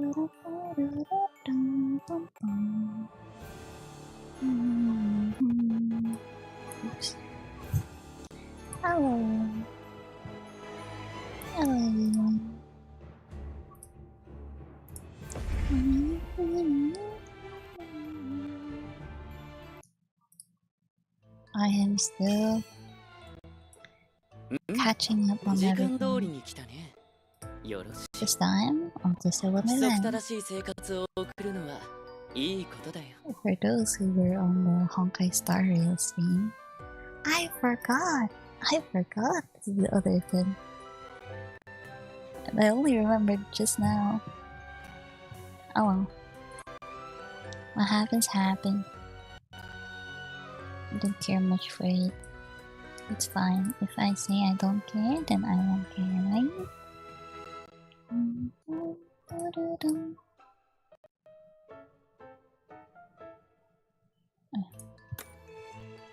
Oops. Hello. Hello, everyone. I am still catching up on everything. This time on the Wonderland. For those who were on the Honkai Star Rail stream, I forgot the other thing. And I only remembered just now. Oh well. What happens, happens. I don't care much for it. It's fine. If I say I don't care, then I won't care, right?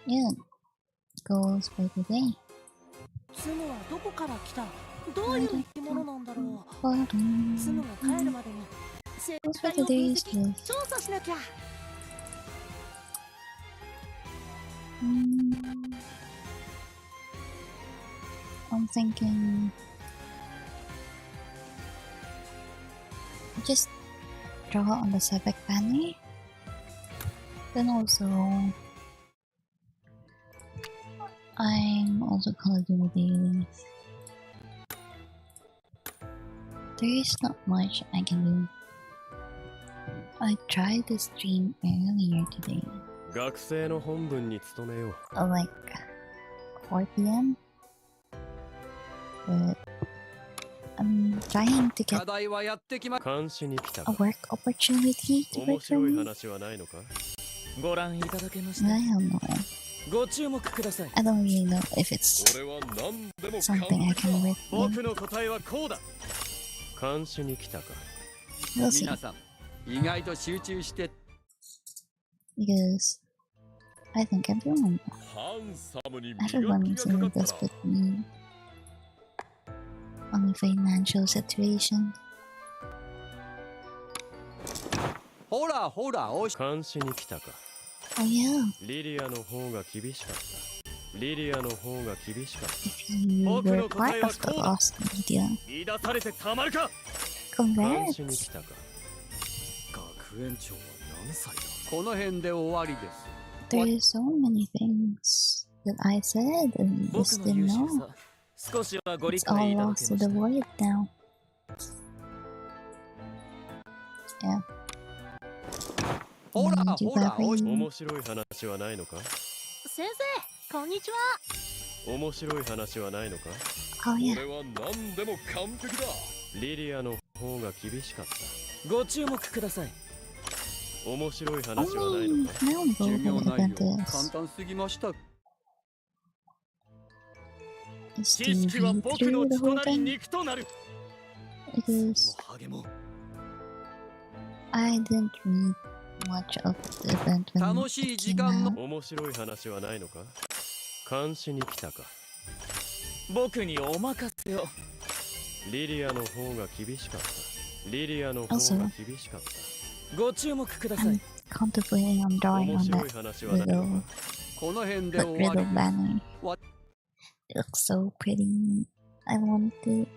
Yeah. Goals for today. Goals for today is just I'm thinking just draw on the Sebek banner. Then also I'm also gonna do the dailies. There is not much I can do. I tried to stream earlier today. Like 4 PM. But I'm trying to get a work opportunity to work for me. I don't know. I don't really know if it's something I can work with. We'll see. Because I think everyone's in a desperate need on the financial situation. Oh yeah. If you were part of the lost media, congrats. There are so many things that I said and just didn't know. It's all lost to the void now. Yeah. Need you back for you. Oh yeah. Is to read through the whole thing? Because I didn't read much of the event when it came out. Also, I'm contemplating on drawing on that riddle banner. It looks so pretty. I want it.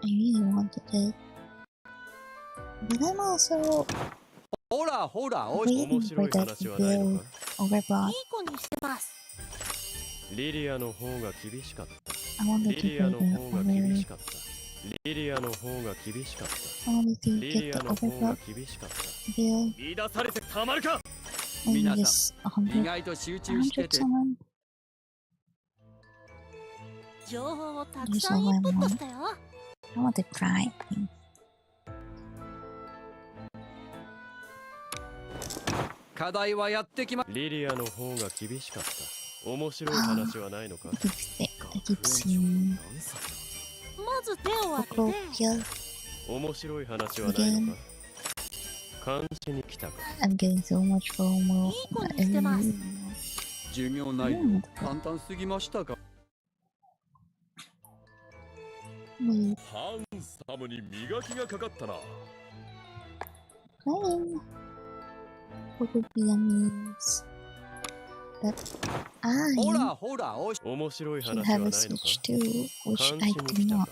I really wanted it. But I'm also waiting for that to feel overbought. I wanted to feel the I wanted to get the overbought bill. Maybe just 100 someone. That's all I want. I want to try things. I keep seeing Utopia again. I'm getting so much FOMO. Wait, ハンサムに磨きがかかったな。 playing. What would be a means that I ほらほら、面白い should 話は have な a いのか。 switch to, which 監 I 視に do 来た not. か。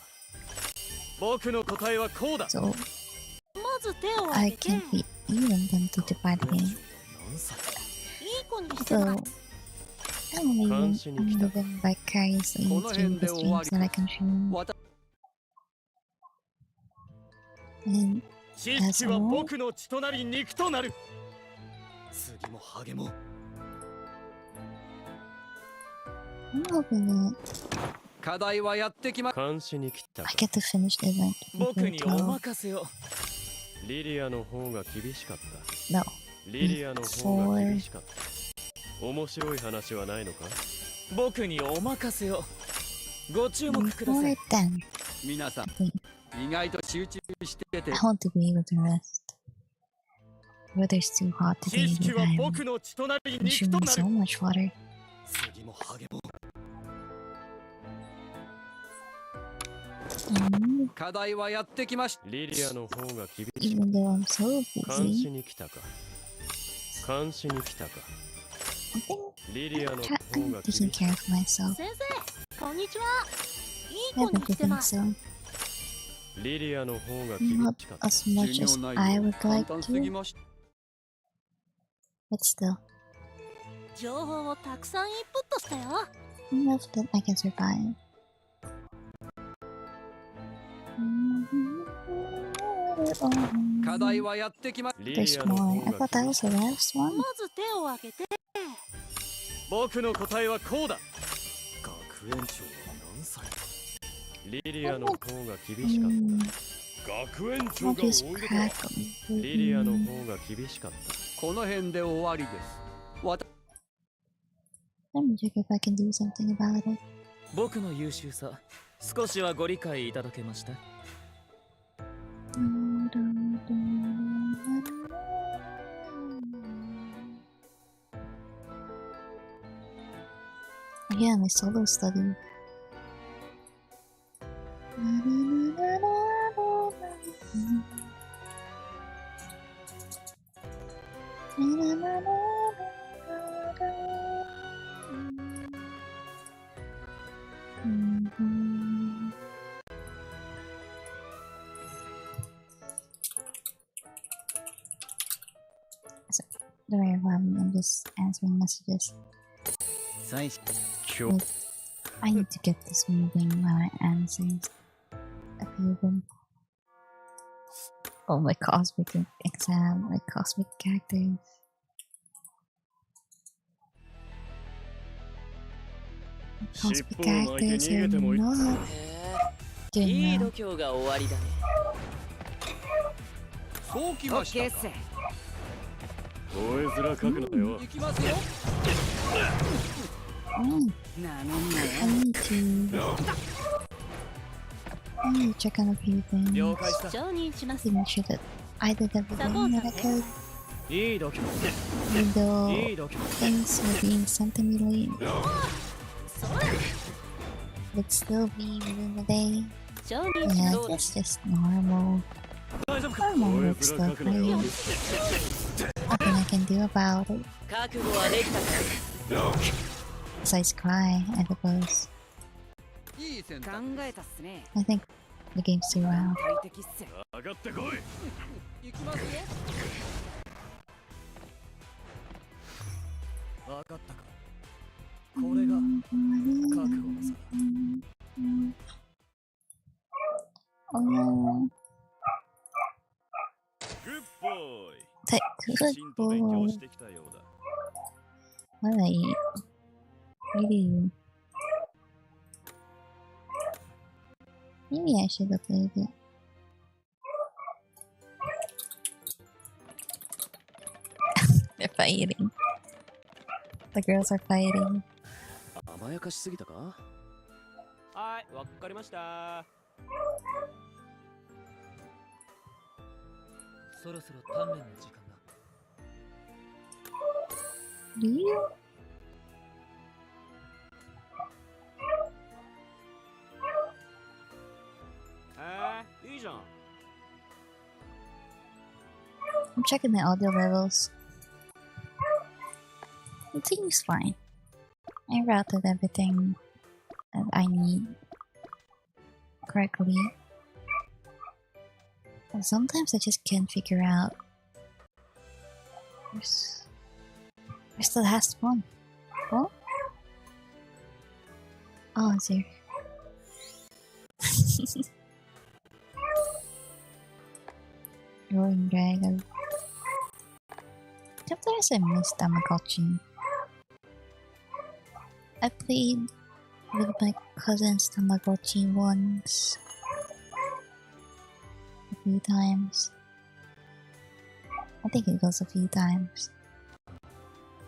僕の答えはこうだ。 So まず手を挙 I げて、 can't be even tempted to buy the game. いい子にしてな。 So I'm living Kanshi-ni-kita. vicariously through the streams that I consume. And 知識は僕の血となり肉となる。次もハゲも。 I'm hoping that 課題はやってきま。監視に来た I get to finish the event 僕 before に 12. お任せを。リリアの方が厳しかった。 No, リリアの方が厳しかった。面白い話はないのか。僕にお任せを。ご注目くださ before い。 10. 皆さん、 Please. 意外と集中してて。 I want to be able to rest. Weather's too hot 知 today 識 that は I'm 僕の血となり肉と consuming な so る。 much water. 次もハゲも。 And 課題はやってきました。リリアの方が厳しい。 even though I'm so 監視 busy, に来たか。監視に来たか。 I think リリアの I'm 方が厳 taking しい。 care of myself. 先生、こんにちは。いい I 子 don't にして think ます。 so. リリアの方が厳 Not しかった。 as much as I would like 簡単すぎ to, ました。 but still, 情報をたくさんインプットしたよ。 enough that I can survive. Oh, 課題はやってきま。リリ there's アの more. 方 I が thought that 厳し was い。 the last one. まず手を挙げて、僕の答えはこうだ。学園長は何歳だ。リリアの方が厳しかっ Hmm, た。学園長 I'll が多 just いの crack か。 them. リリアの方が厳しかった。この辺で終わりです。わた Let me check if I can do something about it. 僕の優秀さ、少しはご理解いただけました。 Yeah, my solo study. So, don't worry about me, I'm just answering messages. 最初。今日 I need to get this moving while I answer a few of them. Oh, my cosmic exam, my cosmic characters. My cosmic characters are not い doing い well. 度胸が終わりだね。そうきオッましたか。ケーっす。吠え面書くなよ。行きますよ。 Mm, なめんな I need to check on a few 了 things. 解した。承認します。 To make sure that I did everything that I could, いい度胸。 even though いい度胸。 things were being sent to me late, それ、 but still be within the day. 承認し Yeah, ます it's just normal. 大丈夫か。 Normal 吠 work え stuff, 面書くなよ。 Nothing I can do about it. 覚悟はできたか。 Besides cry, I suppose. いい選考択。えたっすね。 I think the game's too loud. 快適っす。上がってこい。行きますよ。わかったか。これが覚悟の差だ。 Oh, グッボーイ。 that き good ちんと勉強 boy. してきたようだ。 What do I eat? Maybe. Maybe I should look at it. They're fighting. The girls are fighting. 甘やかしすぎたか。はい、わかりました。そろそろ鍛錬の時間だ。 Do you? じゃん。 I'm checking the audio levels. It seems fine. I routed everything that I need correctly. And sometimes I just can't figure out. Where's the last one? Oh? Oh, it's here. Rolling Dragon. Sometimes I miss Tamagotchi. I played with my cousin's Tamagotchi once. A few times. I think it was a few times.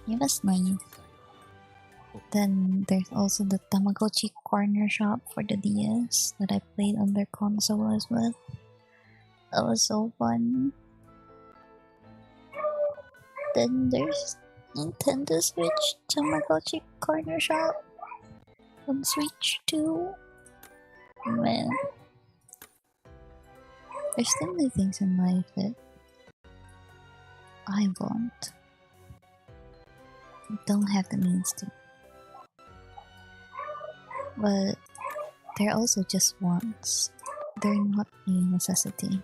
It was nice. Then there's also the Tamagotchi corner shop for the DS that I played on their console as well. That was so fun. Then there's Nintendo Switch Tamagotchi corner shop on Switch too. Man, there's so many things in life that I want. Don't have the means to. But they're also just wants. They're not a necessity.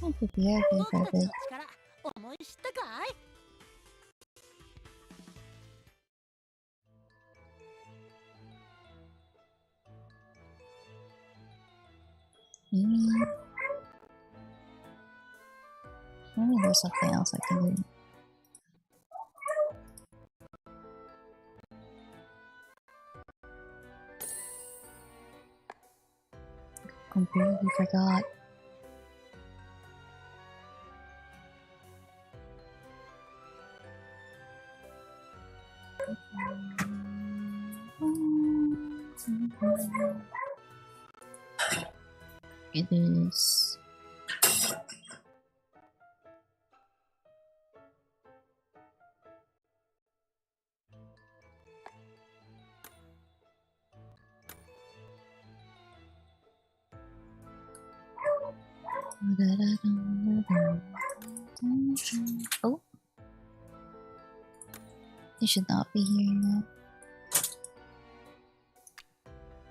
I could be happy about it. Maybe there's something else I can do. Completely forgot. It is oh, it should not be here now.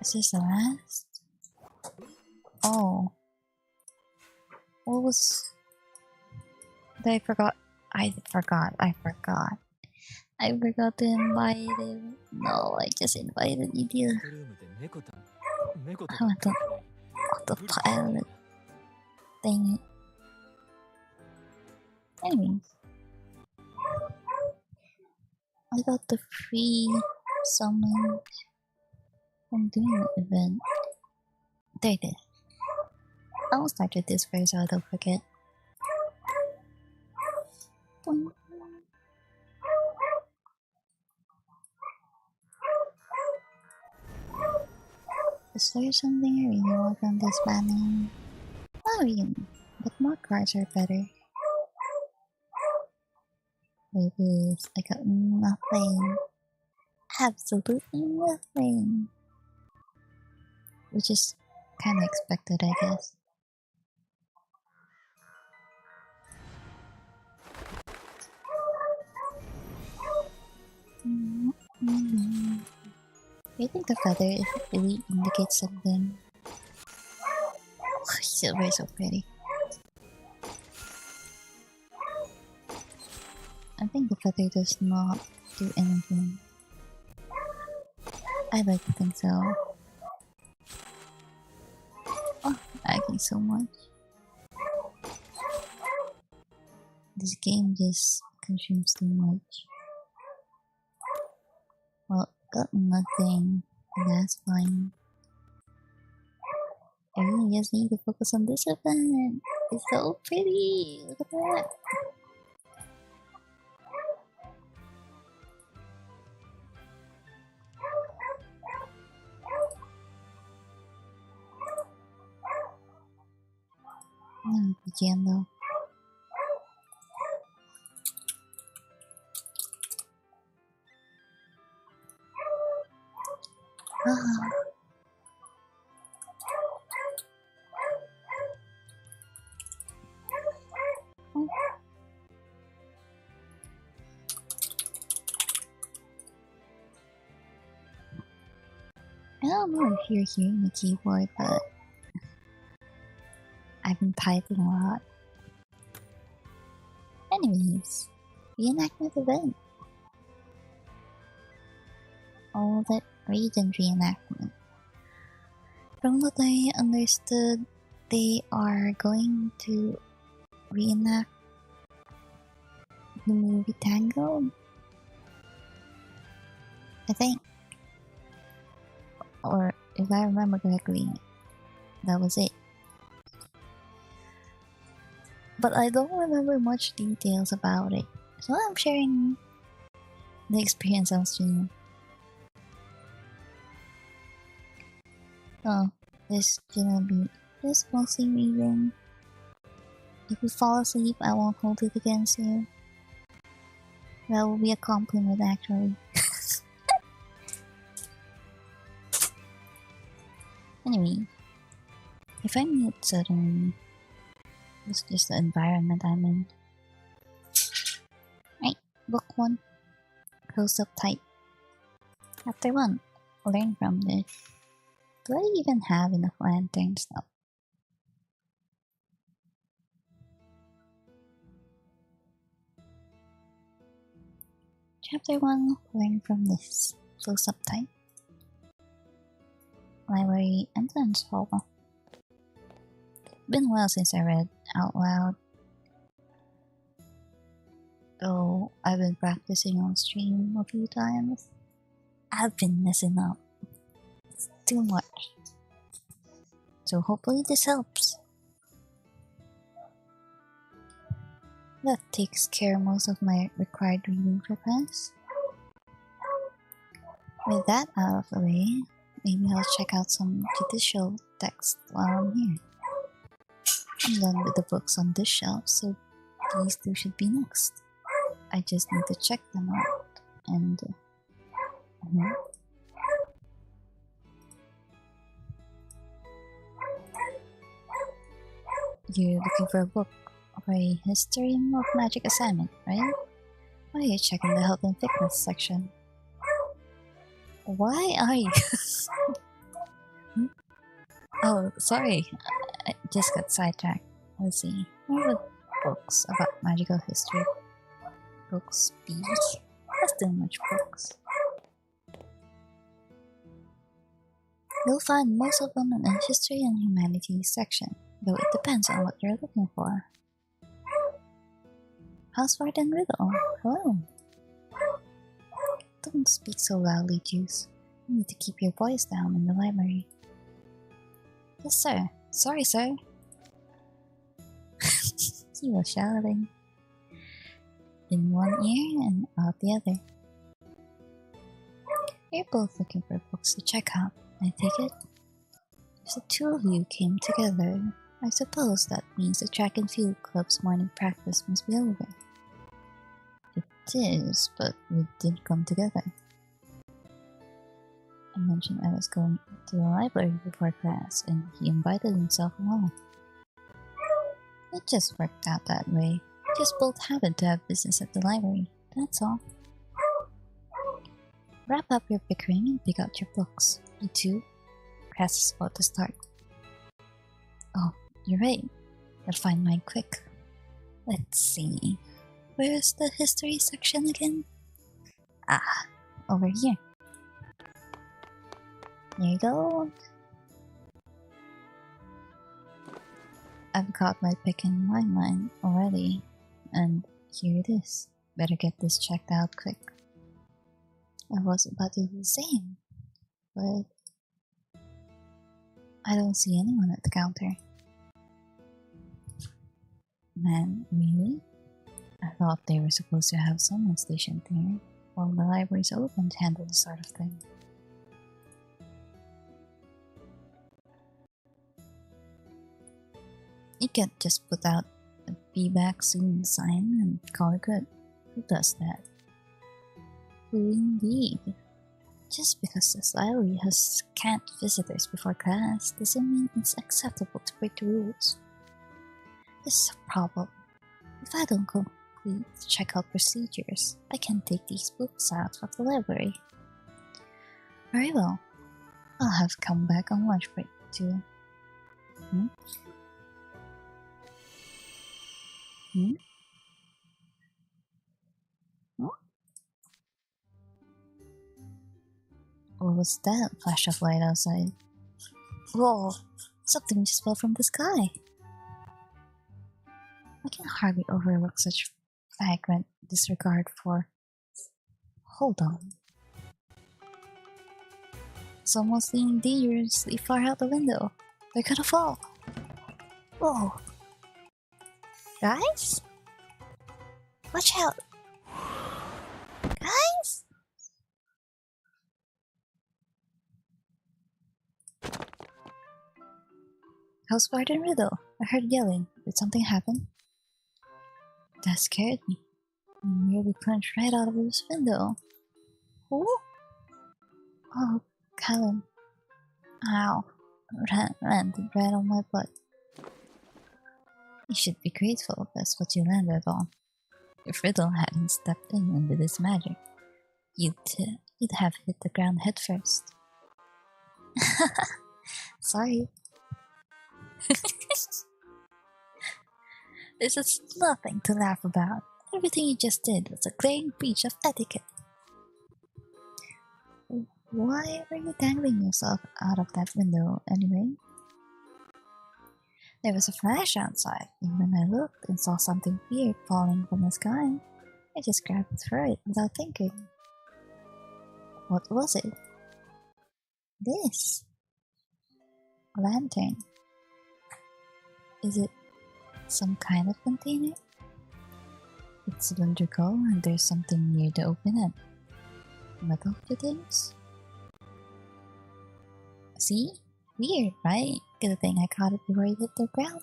Is this the last? Oh, what was? I forgot. I forgot to invite him. No, I just invited you, dear. I want to autopilot thing. Anyways, I got the free summon from doing the event. There it is. I'll start with this first so I don't forget. Is there something I really want on this panel? Not really, but more cards are better. It is. I got nothing. Absolutely nothing. Which is kinda expected, I guess. I think the feather really indicates something. Silver is so pretty. I think the feather does not do anything. I like to think so. Oh, lagging so much. This game just consumes too much. Well, got nothing. That's fine. I really just need to focus on this event. It's so pretty. Look at that. Begin though. Ah. I don't know if you're hearing the keyboard, but I've been typing a lot. Anyways, reenactment event. All that region reenactment. From what I understood, they are going to reenact the movie Tango. I think. Or if I remember correctly, that was it. But I don't remember much details about it, so I'm sharing the experience on stream. Oh, this gonna be just mostly reading. If you fall asleep, I won't hold it against you. That will be a compliment, actually. Anyway, if I mute suddenly, it's just the environment I'm in. Right, book 1. Close up tight. Chapter 1. Learn from this. Do I even have enough lanterns now? Chapter 1. Learn from this. Close up tight. Library entrance hall. Been a while since I read out loud. Though I've been practicing on stream a few times. I've been messing up. It's too much. So hopefully this helps. That takes care of most of my required reading for class. With that out of the way, maybe I'll check out some judicial text while I'm here. I'm done with the books on this shelf, so these two should be next. I just need to check them out, and... You're looking for a book for a history of magic assignment, right? Why are you checking the health and fitness section? Why are you? Oh, sorry. I just got sidetracked. Let's see. Where would books about magical history books be? That's too much books. You'll find most of them in the history and humanities section, though it depends on what you're looking for. Housewife and Riddle. Hello. Don't speak so loudly, Juice. You need to keep your voice down in the library. Yes, sir. Sorry, sir. He was shouting. In one ear and out the other. You're both looking for books to check out, I take it? If the two of you came together, I suppose that means the track and field club's morning practice must be over. It is, but we did come together. I mentioned I was going to the library before class, and he invited himself along. It just worked out that way. Just both happened to have business at the library, that's all. Wrap up your bickering and pick out your books. You two, class is about to start. Oh, you're right. Gotta find mine quick. Let's see. Where's the history section again? Ah, over here. There you go. I've got my pick in my mind already, and here it is. Better get this checked out quick. I was about to do the same, but I don't see anyone at the counter. Man, really? I thought they were supposed to have someone stationed there while the library's open to handle this sort of thing. You can't just put out a "Be back soon" sign and call it good. Who does that? Who indeed? Just because this library has scant visitors before class doesn't mean it's acceptable to break the rules. This is a problem. If I don't complete the checkout procedures, I can't take these books out of the library. Very well. I'll have to come back on lunch break too. What was that flash of light outside? Whoa! Something just fell from the sky! I can hardly overlook such flagrant disregard for... Hold on. Someone's leaning dangerously far out the window. They're gonna fall! Whoa! Guys? Watch out! Guys? How's Barton Riddle? I heard yelling. Did something happen? That scared me. I nearly plunged right out of this window. Who? Oh, Callum. Ow. Landed right on my butt. You should be grateful that's what you landed on. If Riddle hadn't stepped in and did his magic, you'd have hit the ground head first. Sorry. This is nothing to laugh about. Everything you just did was a glaring breach of etiquette. Why were you dangling yourself out of that window anyway? There was a flash outside, and when I looked and saw something weird falling from the sky, I just grabbed for it without thinking. What was it? This. A lantern. Is it some kind of container? It's cylindrical and there's something near the open end. Metal fittings? See? Weird, right? Good thing I caught it before it hit the ground.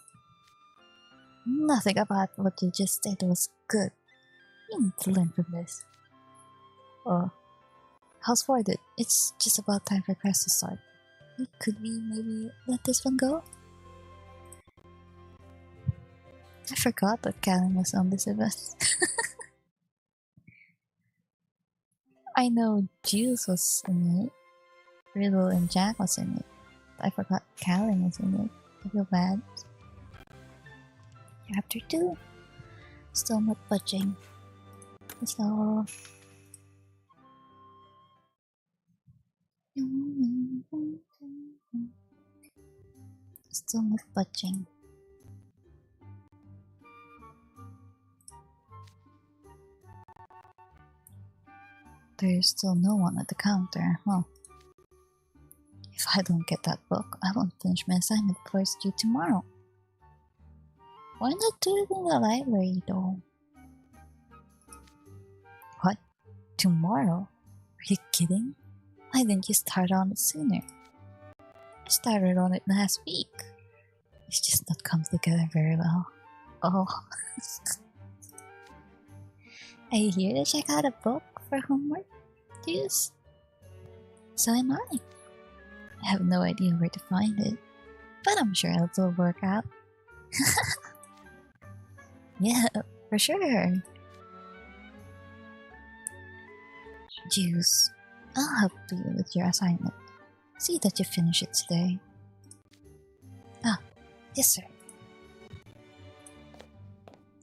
Nothing about what you just did was good. You need to learn from this. Oh, how's forwarded? It's just about time for class to start. Could we maybe let this one go? I forgot that Callum was on this event. I know Jules was in it. Riddle and Jack was in it. I forgot Callum was in it. I feel bad. Chapter 2. Still not budging. So... Still not budging. There's still no one at the counter. Well, if I don't get that book, I won't finish my assignment before it's due tomorrow. Why not do it in the library, though? What? Tomorrow? Are you kidding? Why didn't you start on it sooner? I started on it last week. It's just not come together very well. Oh. Are you here to check out a book for homework? Yes. So am I. I have no idea where to find it, but I'm sure it'll work out. Yeah, for sure. Juice, I'll help you with your assignment. See that you finish it today. Ah, yes sir.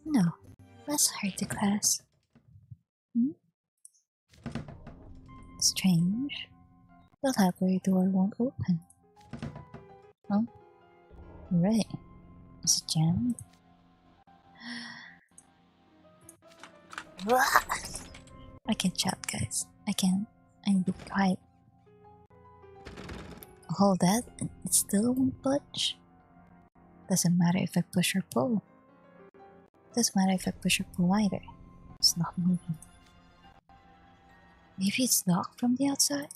No, let's hurry to class. Hmm? Strange. The library door won't open. Oh, right. Is it jammed? I can't shout, guys. I can't. I'm be quiet. Hold that, and it still won't budge. Doesn't matter if I push or pull. Doesn't matter if I push or pull either. It's not moving. Maybe it's locked from the outside?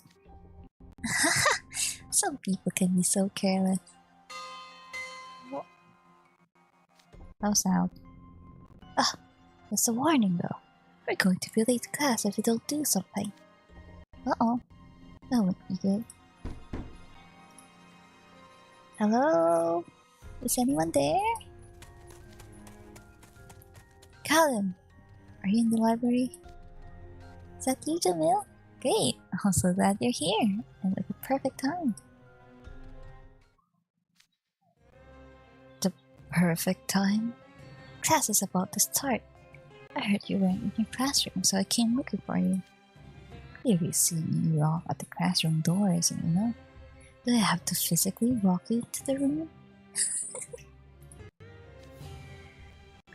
Some people can be so careless. How sound? Ah, that's a warning though. We're going to be late to class if we don't do something. Uh-oh. That wouldn't be good. Hello? Is anyone there? Callum, are you in the library? Is that you, Jamil? Great. I'm so glad you're here. And at the perfect time. The perfect time? Class is about to start. I heard you weren't in your classroom, so I came looking for you. Clearly seen you off at the classroom doors, and you know. Do I have to physically walk you to the room?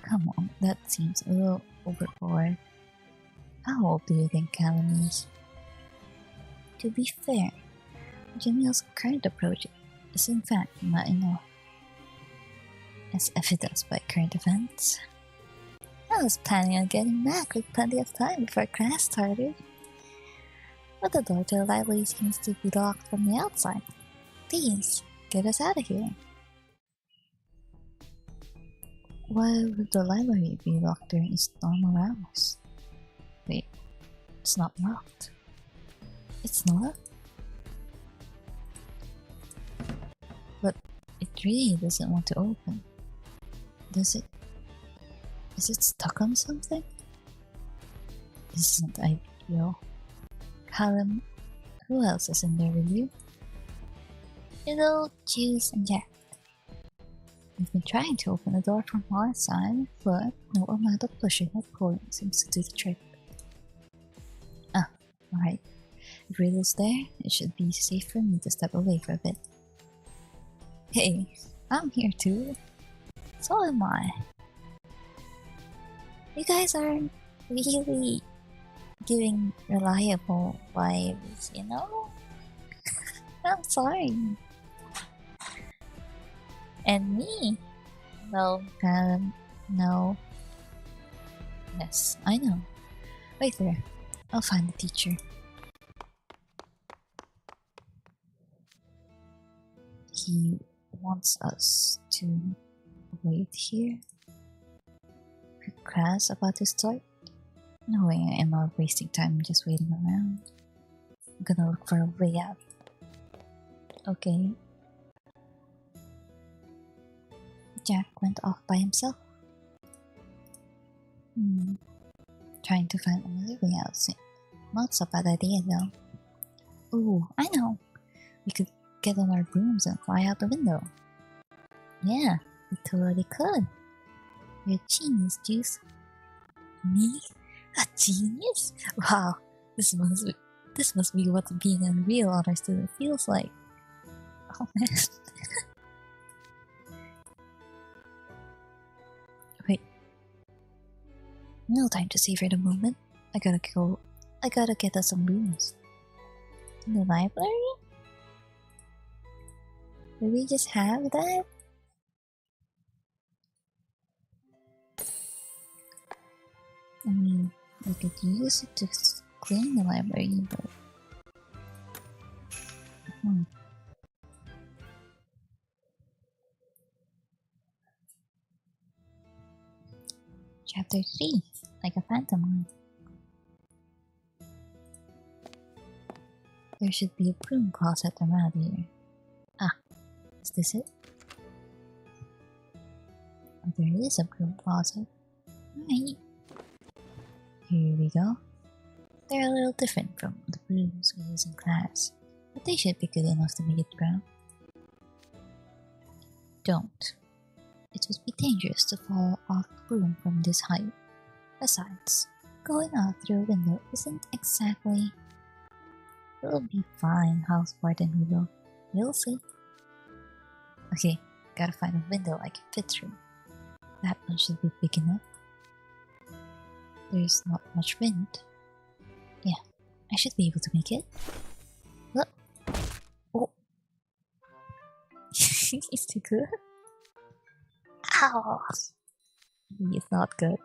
Come on, that seems a little overboard. How old do you think Callum is? To be fair, Jamil's current approach is in fact not enough. As evidenced by current events. I was planning on getting back with plenty of time before class started. But the door to the library seems to be locked from the outside. Please, get us out of here. Why would the library be locked during its normal hours? Wait, it's not locked. It's not? But it really doesn't want to open. Does it? Is it stuck on something? This isn't ideal. Callum, who else is in there with you? Fiddle, Juice, and Jack. We've been trying to open the door from our side, but no amount of pushing or pulling seems to do the trick. Ah, alright. If Riddle's there, it should be safe for me to step away for a bit. Hey, I'm here too. So am I. You guys aren't really giving reliable vibes, you know? I'm sorry. And me? No, no. Yes, I know. Wait there. I'll find the teacher. He wants us to wait here? For class about to start? No way I am not wasting time just waiting around. I'm gonna look for a way out. Okay. Jack went off by himself. Trying to find another way out. Not so bad idea though. Ooh, I know. We could get on our brooms and fly out the window. Yeah, we totally could. You're a genius, Juice. Me? A genius? Wow, this must be what being a real honor student feels like. Oh man. Wait. No time to savor the moment. I gotta get us some rooms. In the library? Do we just have that? I mean, we could use it to clean the library, but... Chapter 3, like a pantomime. There should be a broom closet around here. Ah, is this it? Oh, there is a broom closet. Alright. Here we go. They're a little different from the brooms we use in class, but they should be good enough to make it count. Don't. It would be dangerous to fall off the room from this height. Besides, going out through a window isn't exactly... We'll be fine, House Warden Hugo. You'll see. Okay, gotta find a window I can fit through. That one should be big enough. There's not much wind. Yeah, I should be able to make it. Look. Oh. Is it good? Ow! It's not good.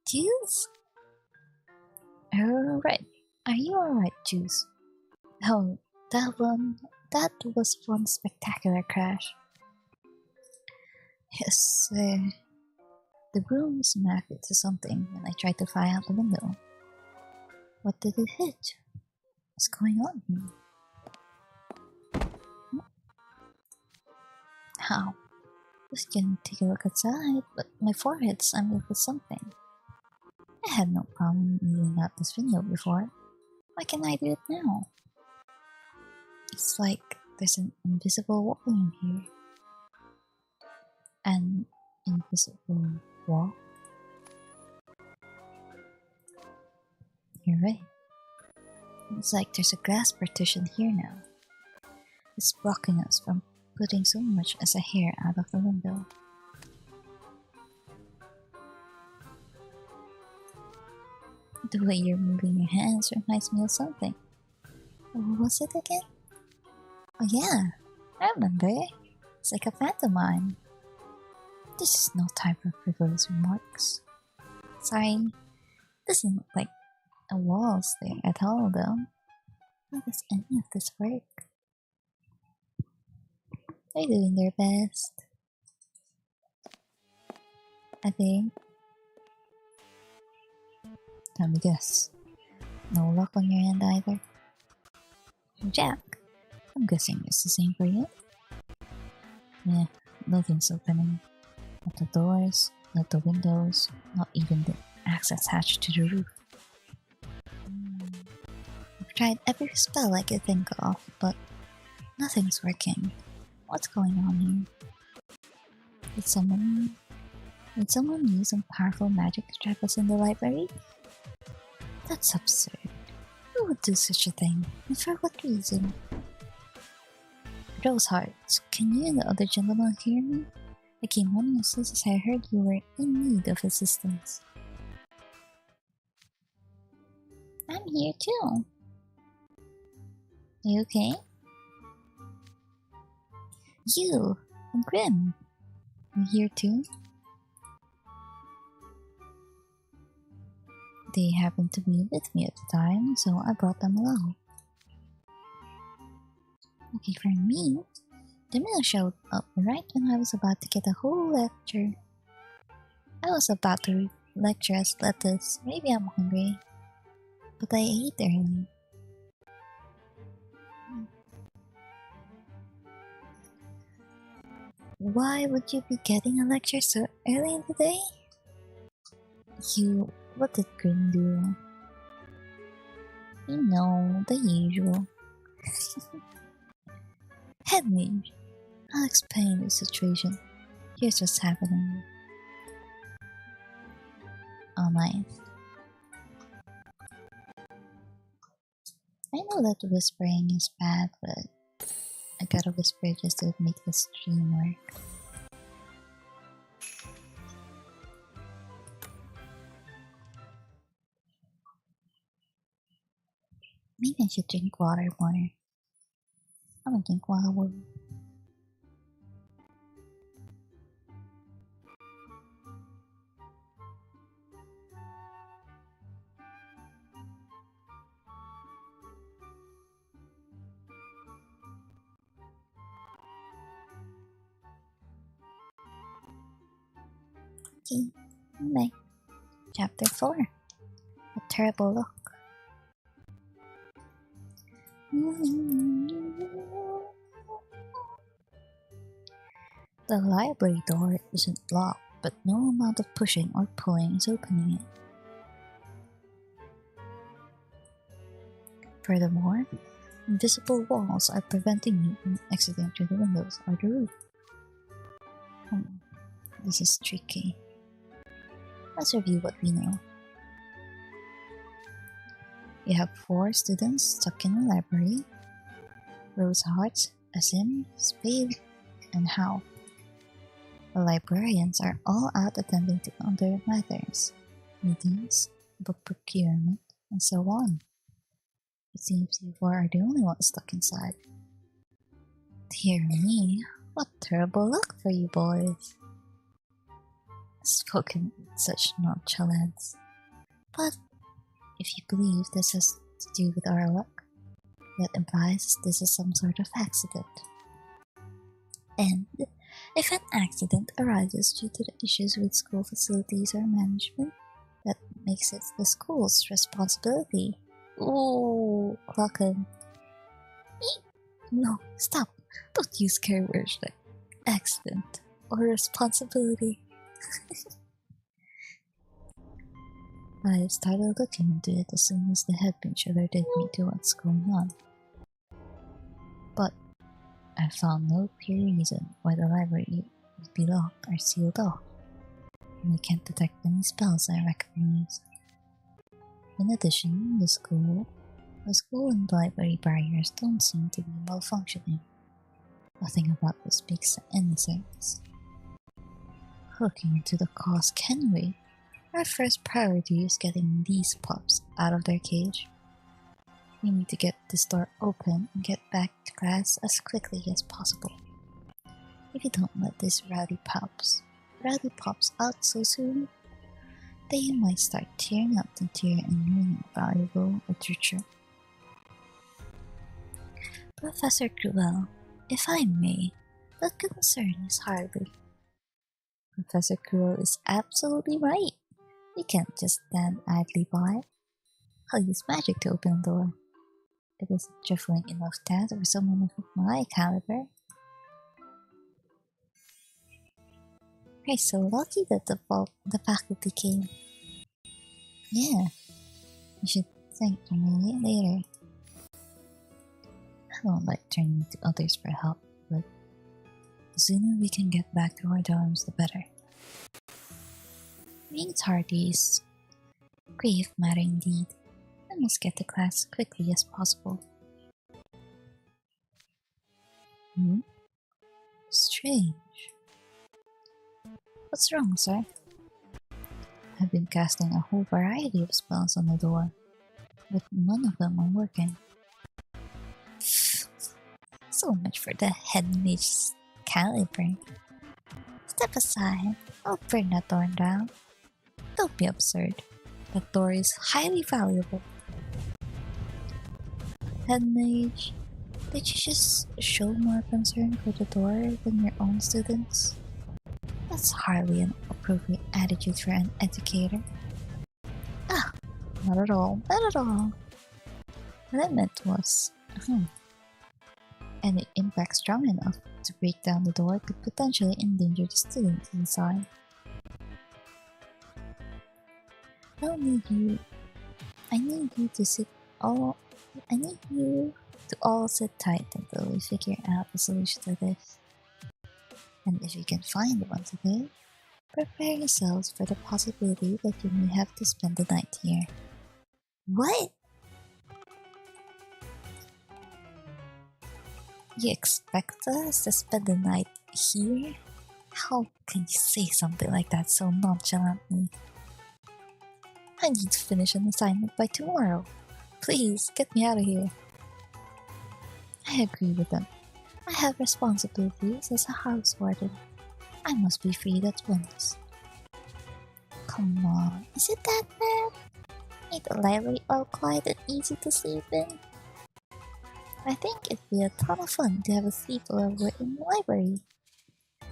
Juice? Alright. Are you alright, Juice? Oh, that was one spectacular crash. Yes, the broom smacked into something when I tried to fly out the window. What did it hit? What's going on here? How? I was gonna take a look outside, but my forehead's slammed with something. I had no problem moving out this window before. Why can't I do it now? It's like there's an invisible wall in here. An invisible wall? You're right. It's like there's a glass partition here now. It's blocking us from putting so much as a hair out of the window. The way you're moving your hands reminds me of something. What was it again? Oh yeah, I remember. It's like a pantomime. This is no time for frivolous remarks. Sorry, doesn't look like a walls there at all though. How does any of this work? They're doing their best. I think. Let me guess. No luck on your end either. Jack, I'm guessing it's the same for you? Yeah, nothing's opening. Not the doors, not the windows, not even the access hatch to the roof. I've tried every spell I could think of, but nothing's working. What's going on here? Did someone use some powerful magic to trap us in the library? That's absurd. Who would do such a thing? And for what reason? Roseheart, can you and the other gentleman hear me? I came on as soon as I heard you were in need of assistance. I'm here too. You okay? You! I'm Grim. You here too? They happened to be with me at the time, so I brought them along. Okay, for me, the meal showed up right when I was about to get a whole lecture. I was about to lecture as lettuce. Maybe I'm hungry, but I ate early. Why would you be getting a lecture so early in the day? What did Grim do? You know, the usual. Headmage, I'll explain the situation. Here's what's happening. Oh, nice. I know that whispering is bad, but I gotta whisper just to make the stream work. Maybe I should drink water more. I'm gonna drink water. Okay, bye. Chapter 4. A terrible look. The library door isn't locked, but no amount of pushing or pulling is opening it. Furthermore, invisible walls are preventing me from exiting through the windows or the roof. This is tricky. Let's review what we know. You have 4 students stuck in the library: Rose Heart, Asim, Spade, and How. The librarians are all out attending to other matters, meetings, book procurement, and so on. It seems you 4 are the only ones stuck inside. Dear me, what terrible luck for you boys. Spoken with such nonchalance. But if you believe this has to do with our luck, that implies this is some sort of accident. And if an accident arises due to the issues with school facilities or management, that makes it the school's responsibility. Ooh, Clocken. No, stop. Don't use scary words like accident or responsibility. I started looking into it as soon as the headbench alerted me to what's going on. But I found no clear reason why the library would be locked or sealed off, and I can't detect any spells I recognize. In addition, the school and library barriers don't seem to be malfunctioning. Nothing about this makes any sense. Looking into the cause can wait. Our first priority is getting these pups out of their cage. We need to get this door open and get back to class as quickly as possible. If you don't let these rowdy pups out so soon, they might start tearing up the tier and ruining valuable literature. Professor Cruel, if I may, the concern is hardly. Professor Cruel is absolutely right. We can't just stand idly by. I'll use magic to open the door. It is a trifling enough task for someone of my caliber. We're so lucky that the faculty came. Yeah, you should thank me later. I don't like turning to others for help, but the sooner we can get back to our dorms, the better. Being tardy is a grave matter indeed. I must get to class as quickly as possible. Strange. What's wrong, sir? I've been casting a whole variety of spells on the door, but none of them are working. So much for the head mage's caliber. Step aside, I'll burn that door down. Don't be absurd. That door is highly valuable. Head mage, did you just show more concern for the door than your own students? That's hardly an appropriate attitude for an educator. Ah, not at all, not at all. What I meant was, any impact strong enough to break down the door could potentially endanger the students inside. I need you to all sit tight until we figure out the solution to this. And if you can find one today, prepare yourselves for the possibility that you may have to spend the night here. What? You expect us to spend the night here? How can you say something like that so nonchalantly? I need to finish an assignment by tomorrow. Please, get me out of here. I agree with them. I have responsibilities as a house warden. I must be freed at once. Come on, is it that bad? Ain't the library all quiet and easy to sleep in? I think it'd be a ton of fun to have a sleepover in the library.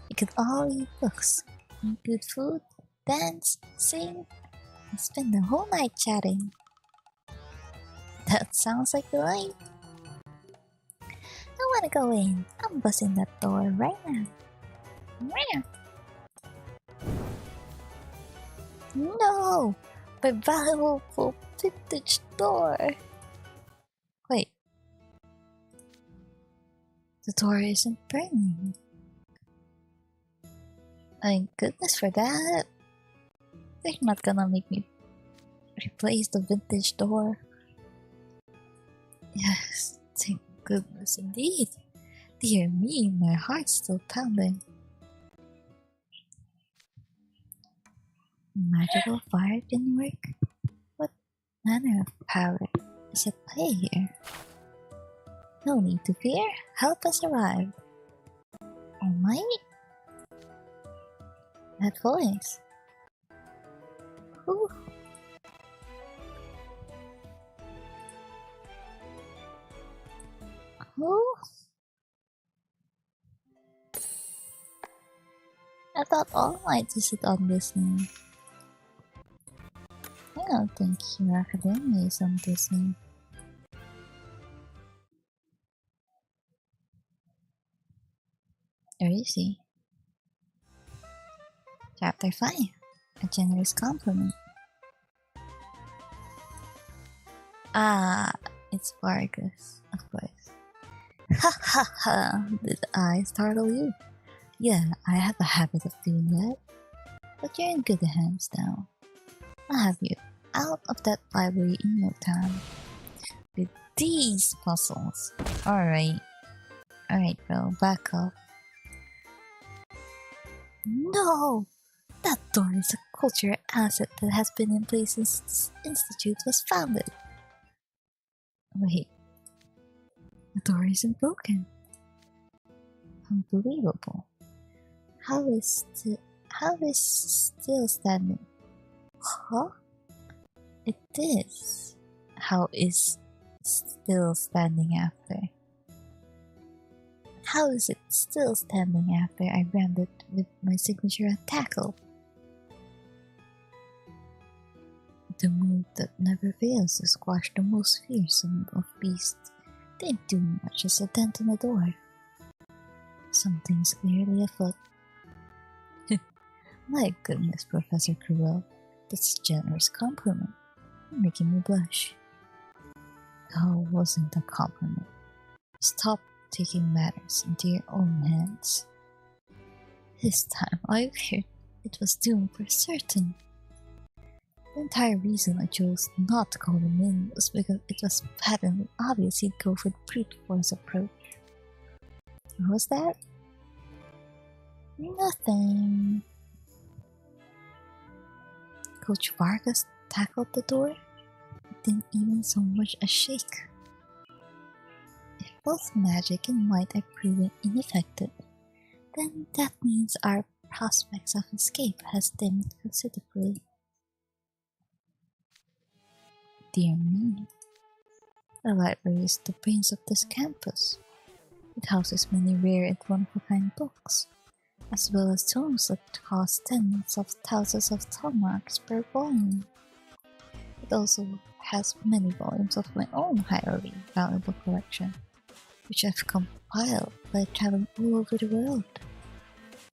We could all eat books, eat good food, dance, sing, and spend the whole night chatting. That sounds like the life. I wanna go in. I'm busting that door right now. No! My valuable vintage door! Wait. The door isn't burning. Thank goodness for that. They're not gonna make me replace the vintage door. Yes, thank goodness indeed. Dear me, my heart's still pounding. Magical fire didn't work? What manner of power is at play here? No need to fear, help has arrived. Oh my? That voice. Who? Who? I thought All Might is it on Disney. I don't think Hero Academia is on Disney. Or is he? Chapter 5. A generous compliment. Ah, it's Vargas, of course. Ha ha ha! Did I startle you? Yeah, I have a habit of doing that. But you're in good hands now. I'll have you out of that library in no time. With these muscles. Alright, bro, back up. No! That door is a cultural asset that has been in place since this institute was founded. Wait, the door isn't broken. Unbelievable. How is still standing? Huh? It is. How is still standing after? How is it still standing after I rammed it with my signature tackle? The move that never fails to squash the most fearsome of beasts didn't do much as a dent in the door. Something's clearly afoot. My goodness, Professor Cruel, that's a generous compliment. You're making me blush. Oh, wasn't a compliment. Stop taking matters into your own hands. This time I feared it was doomed for certain. The entire reason I chose not to call him in was because it was patently obvious he'd go for the brute force approach. What was that? Nothing. Coach Vargas tackled the door. It didn't even so much as shake. If both magic and might are proven ineffective, then that means our prospects of escape has dimmed considerably. Dear me, the library is the brains of this campus. It houses many rare and one-of-a-kind books, as well as tomes that cost tens of thousands of marks per volume. It also has many volumes of my own highly valuable collection, which I've compiled by traveling all over the world.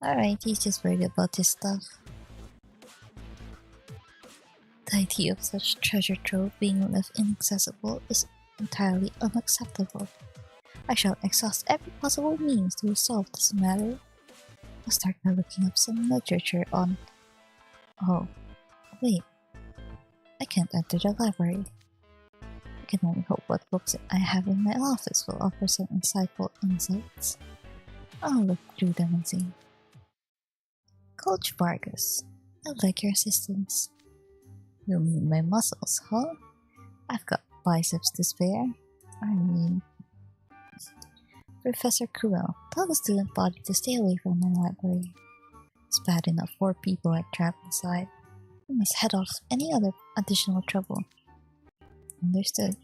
Alright, he's just worried about his stuff. The idea of such treasure trove being left inaccessible is entirely unacceptable. I shall exhaust every possible means to resolve this matter. I'll start by looking up some literature on... Oh, wait. I can't enter the library. I can only hope what books I have in my office will offer some insightful insights. I'll look through them and see. Coach Vargas, I'd like your assistance. You'll need my muscles, huh? I've got biceps to spare. I mean... Professor Cruel, tell the student body to stay away from my library. It's bad enough 4 people are trapped inside. We must head off any other additional trouble. Understood.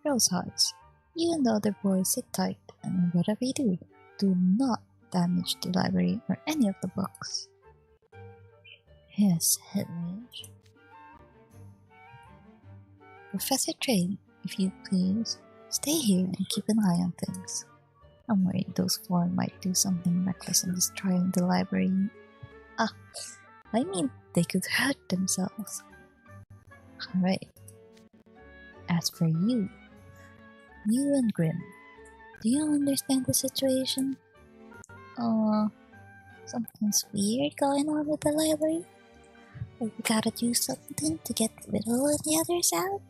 Rose Hearts, you and the other boys sit tight, and whatever you do, do not damage the library or any of the books. Yes, Headmage. Professor Trade, if you please, stay here and keep an eye on things. I'm worried those 4 might do something reckless in destroying the library. Ah, I mean they could hurt themselves. Alright. As for you and Grim, do you understand the situation? Something's weird going on with the library. Like we gotta do something to get Riddle and the others out?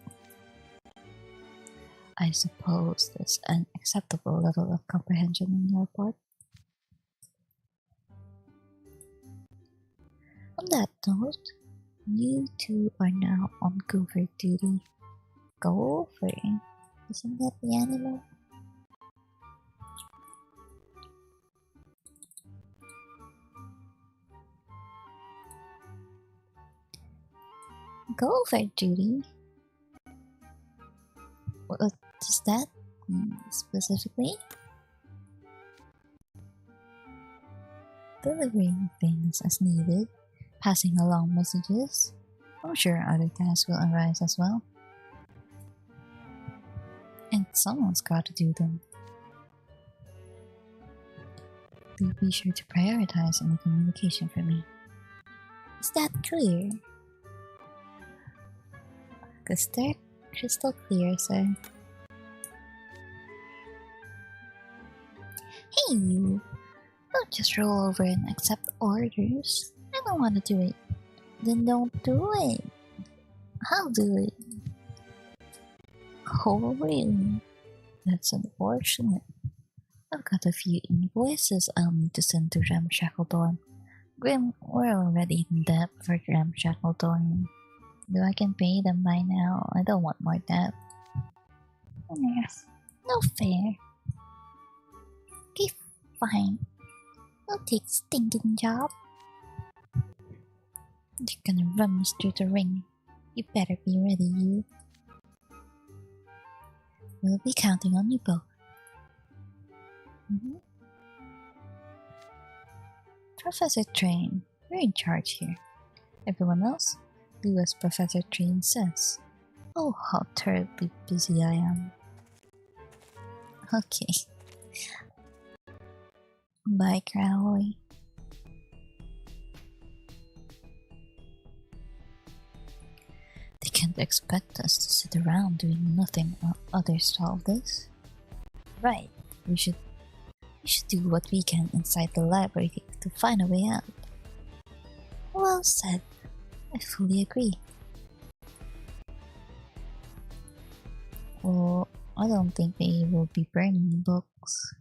I suppose there's an acceptable level of comprehension on your part. On that note, you two are now on Gopher duty. Gopher? Isn't that the animal? Gopher duty? What does that mean specifically? Delivering things as needed, passing along messages. I'm sure other tasks will arise as well. And someone's got to do them. Do be sure to prioritize any communication for me. Is that clear? Because they're crystal clear, sir. Hey you! Don't just roll over and accept orders. I don't want to do it. Then don't do it. I'll do it. Oh really? That's unfortunate. I've got a few invoices I'll need to send to Ramshackledorn. Grim, we're already in debt for Ramshackledorn. Though I can pay them by now, I don't want more debt. Yes, no fair. Okay, fine. I'll take the stinking job. You're gonna run me through the ring. You better be ready, you. We'll be counting on you both. Professor Train, you're in charge here. Everyone else, do as Professor Train says. Oh, how terribly busy I am. Okay. Bye, Crowley. They can't expect us to sit around doing nothing while others solve this. Right, we should do what we can inside the library to find a way out. Well said. I fully agree. Well, I don't think they will be burning books.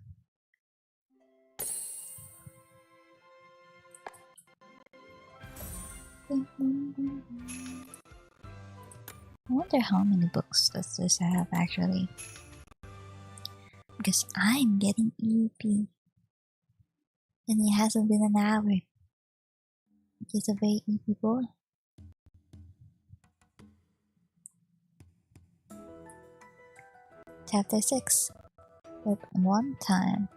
I wonder how many books does this have actually. Because I'm getting EP. And it hasn't been an hour. He's a very EP boy. Chapter 6. But one time.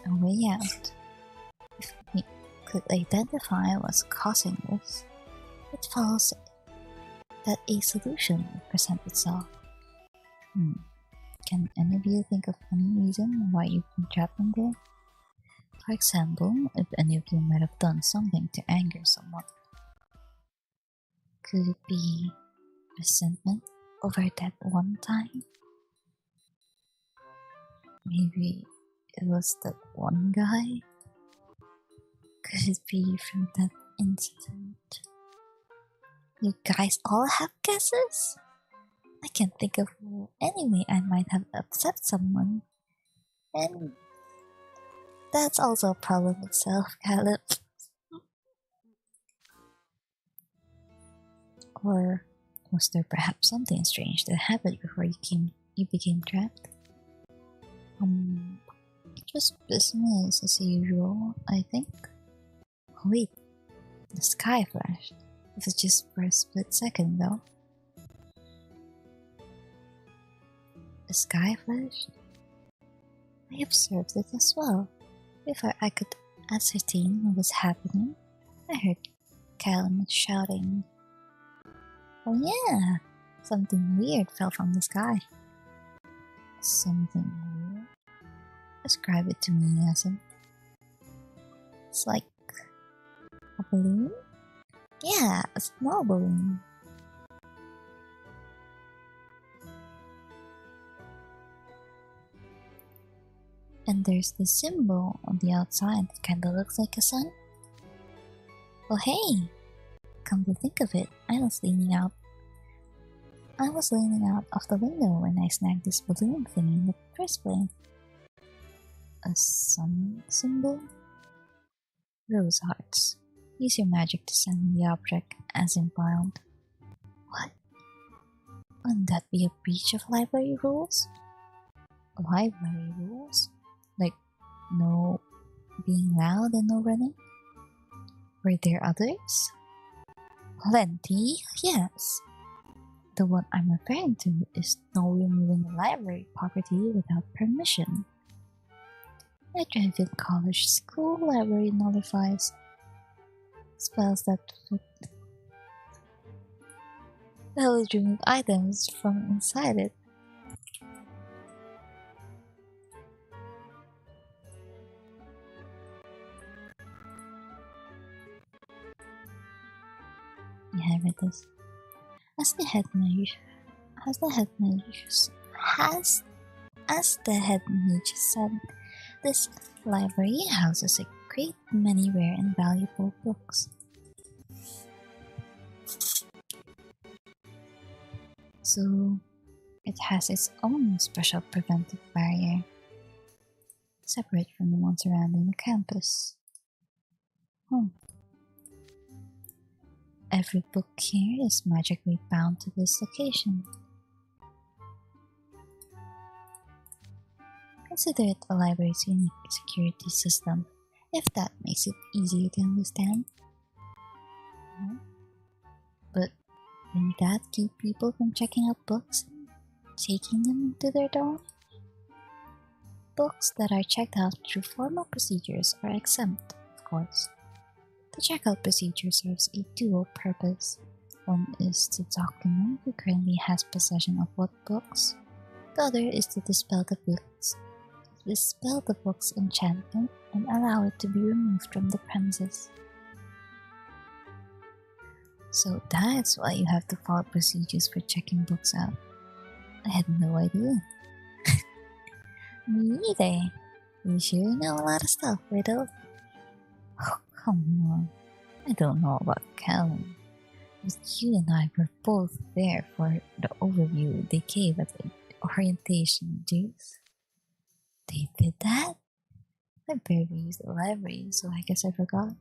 A way out. If we could identify what's causing this, it follows that a solution will present itself. Can any of you think of any reason why you've been trapped in there? For example, if any of you might have done something to anger someone. Could it be resentment over that one time? Maybe it was that one guy? Could it be from that incident? You guys all have guesses? I can't think of any way I might have upset someone. And that's also a problem itself, Caleb. Or was there perhaps something strange that happened before you became trapped? Just business as usual, I think. Oh, wait, the sky flashed. It was just for a split second though. The sky flashed? I observed it as well. Before I could ascertain what was happening, I heard Callum shouting. Oh yeah, something weird fell from the sky. Something weird? Describe it to me, Yasin. It's like a balloon? Yeah, a small balloon. And there's this symbol on the outside that kinda looks like a sun. Well, hey! Come to think of it, I was leaning out of the window when I snagged this balloon thingy in the first place. A sun symbol? Rose hearts. Use your magic to send the object as impaled. What? Wouldn't that be a breach of library rules? Library rules? Like, no being loud and no running? Were there others? Plenty, yes. The one I'm referring to is no removing library property without permission. My drive-in college school library nullifies spells that would remove items from inside it. Yeah, I read this. As the head mage said, this library houses a great many rare and valuable books. So it has its own special preventive barrier, separate from the one surrounding the campus. Every book here is magically bound to this location. Consider it a library's unique security system, if that makes it easier to understand. But wouldn't that keep people from checking out books and taking them into their dorm? Books that are checked out through formal procedures are exempt, of course. The checkout procedure serves a dual purpose. One is to document who currently has possession of what books. The other is to dispel the book's enchantment and allow it to be removed from the premises. So that's why you have to follow procedures for checking books out. I had no idea. Me either. You sure know a lot of stuff, Riddle. Oh, come on. I don't know about Calum, but you and I were both there for the overview they gave at the orientation dues. They did that? I barely used the library, so I guess I forgot.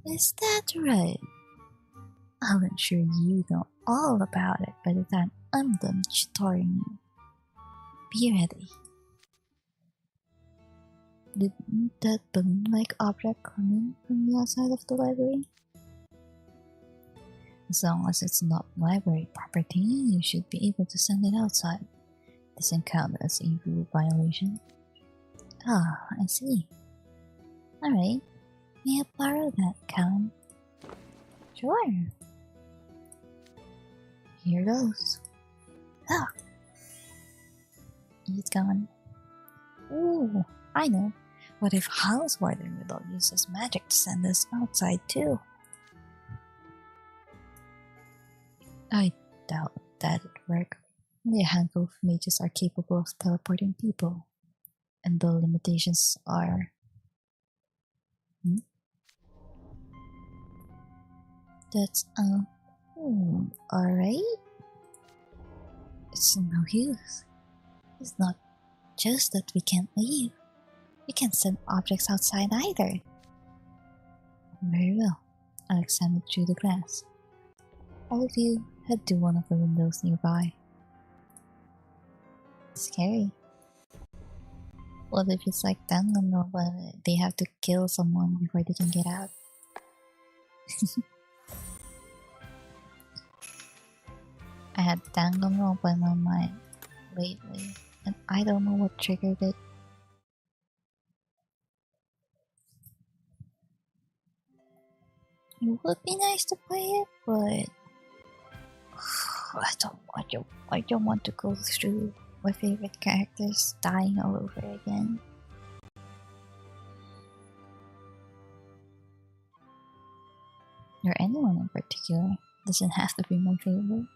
Is that right? I'll ensure you know all about it by the time I'm done tutoring you. Be ready. Didn't that balloon-like object come in from the outside of the library? As long as it's not library property, you should be able to send it outside. Doesn't count as a rule violation. Ah, I see. Alright, may I borrow that, Callum? Sure. Here goes. Ah! He's gone. Ooh, I know. What if House Warden Riddle uses magic to send us outside too? I doubt that'd work. Only a handful of mages are capable of teleporting people. And the limitations are... That's, alright? It's no use. It's not just that we can't leave. We can't send objects outside either. Very well. I'll examine through the glass. All of you head to one of the windows nearby. Scary. What if it's like Danganronpa, they have to kill someone before they can get out? I had Danganronpa in my mind lately, and I don't know what triggered it. It would be nice to play it, but I don't want to go through my favorite characters dying all over again. Or anyone in particular. Doesn't have to be my favorite.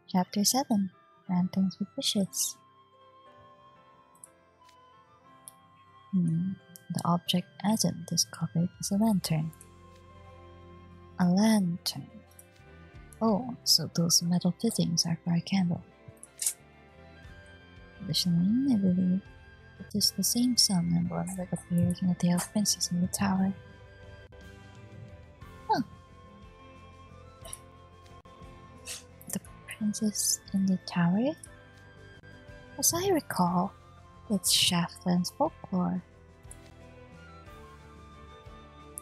Chapter 7. Lanterns with Wishes. The object Adam discovered is a lantern. A lantern. Oh, so those metal fittings are for a candle. Additionally, I believe it is the same sun emblem that appears in the Tale of Princess in the Tower. Huh. The Princess in the Tower? As I recall, it's Shaflan's folklore.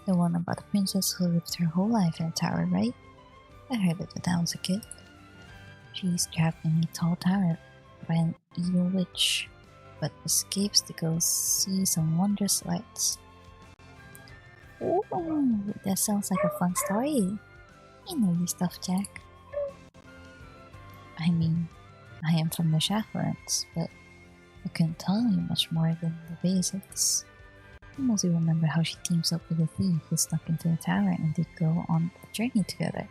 The one about the princess who lived her whole life in a tower, right? I heard it when I was a kid. She's trapped in a tall tower by an evil witch, but escapes to go see some wondrous lights. Ooh, that sounds like a fun story. You know your stuff, Jack. I mean, I am from the Shaflands, but I couldn't tell you much more than the basics. I mostly remember how she teams up with a thief who snuck into a tower and they go on a journey together.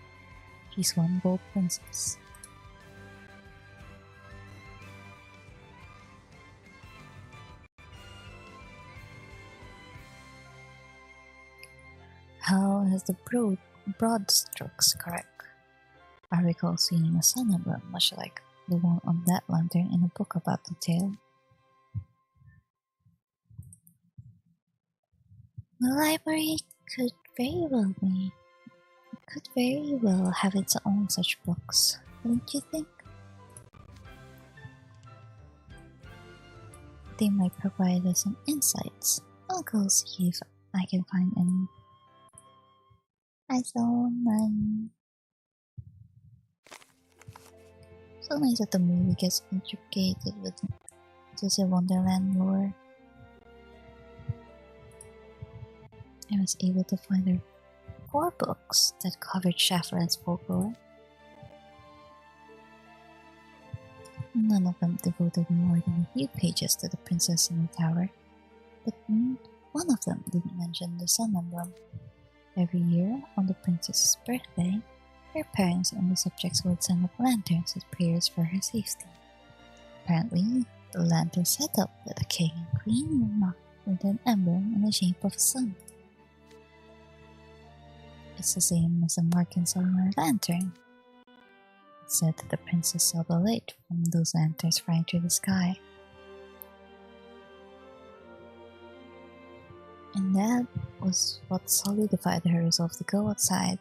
She's one bold princess. How has the broad strokes correct? I recall seeing a sun emblem much like the one on that lantern in a book about the tale. The library could very well have its own such books, wouldn't you think? They might provide us some insights. I'll go see if I can find any. I saw none. So nice that the movie gets intricated with the Wonderland lore. I was able to find there 4 books that covered Shaflan's folklore. None of them devoted more than a few pages to the princess in the tower, but one of them didn't mention the sun emblem. Every year, on the princess's birthday, her parents and the subjects would send up lanterns with prayers for her safety. Apparently, the lantern set up by the king and queen were marked with an emblem in the shape of a sun. It's the same as the markings on our lantern. It said that the princess saw the light from those lanterns flying through the sky. And that was what solidified her resolve to go outside.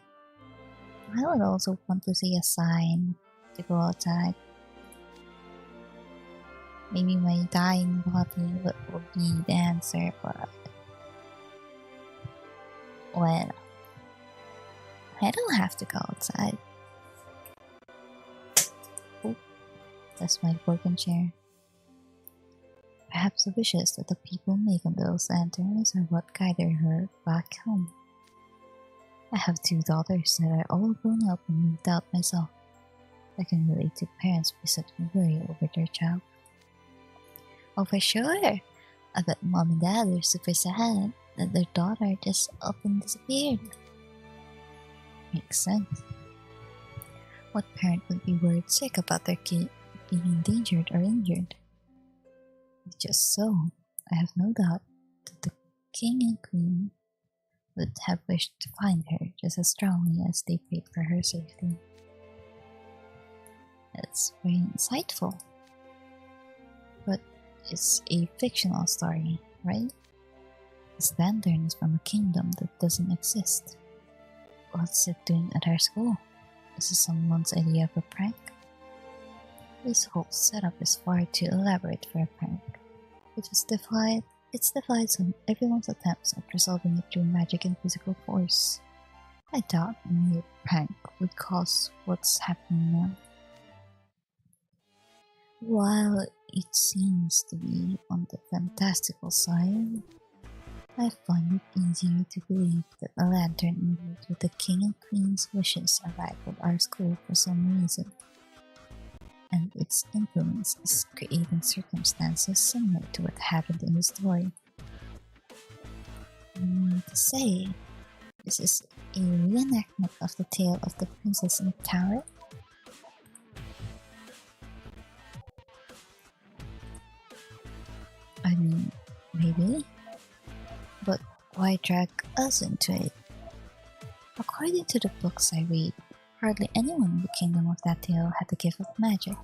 I would also want to see a sign to go outside. Maybe my dying body would be the answer, but well, I don't have to go outside. Oh, that's my broken chair. Perhaps the wishes that the people make on those lanterns are what guided her back home. I have 2 daughters that are all grown up and moved out myself. I can relate to parents who suddenly worry over their child. Oh, for sure! I bet mom and dad are super sad that their daughter just up and disappeared. Makes sense. What parent would be worried sick about their kid being endangered or injured? Just so, I have no doubt that the king and queen would have wished to find her just as strongly as they prayed for her safety. That's very insightful. But it's a fictional story, right? This lantern is from a kingdom that doesn't exist. What's it doing at our school? Is this someone's idea of a prank? This whole setup is far too elaborate for a prank. It's defied everyone's attempts at resolving it through magic and physical force. I doubt a mere prank would cause what's happening now. While it seems to be on the fantastical side, I find it easier to believe that a lantern imbued with the king and queen's wishes arrived at our school for some reason, and its influence is creating circumstances similar to what happened in the story. To say, this is a reenactment of the tale of the princess in the tower. I mean, maybe. But why drag us into it? According to the books I read, hardly anyone in the kingdom of that tale had the gift of magic.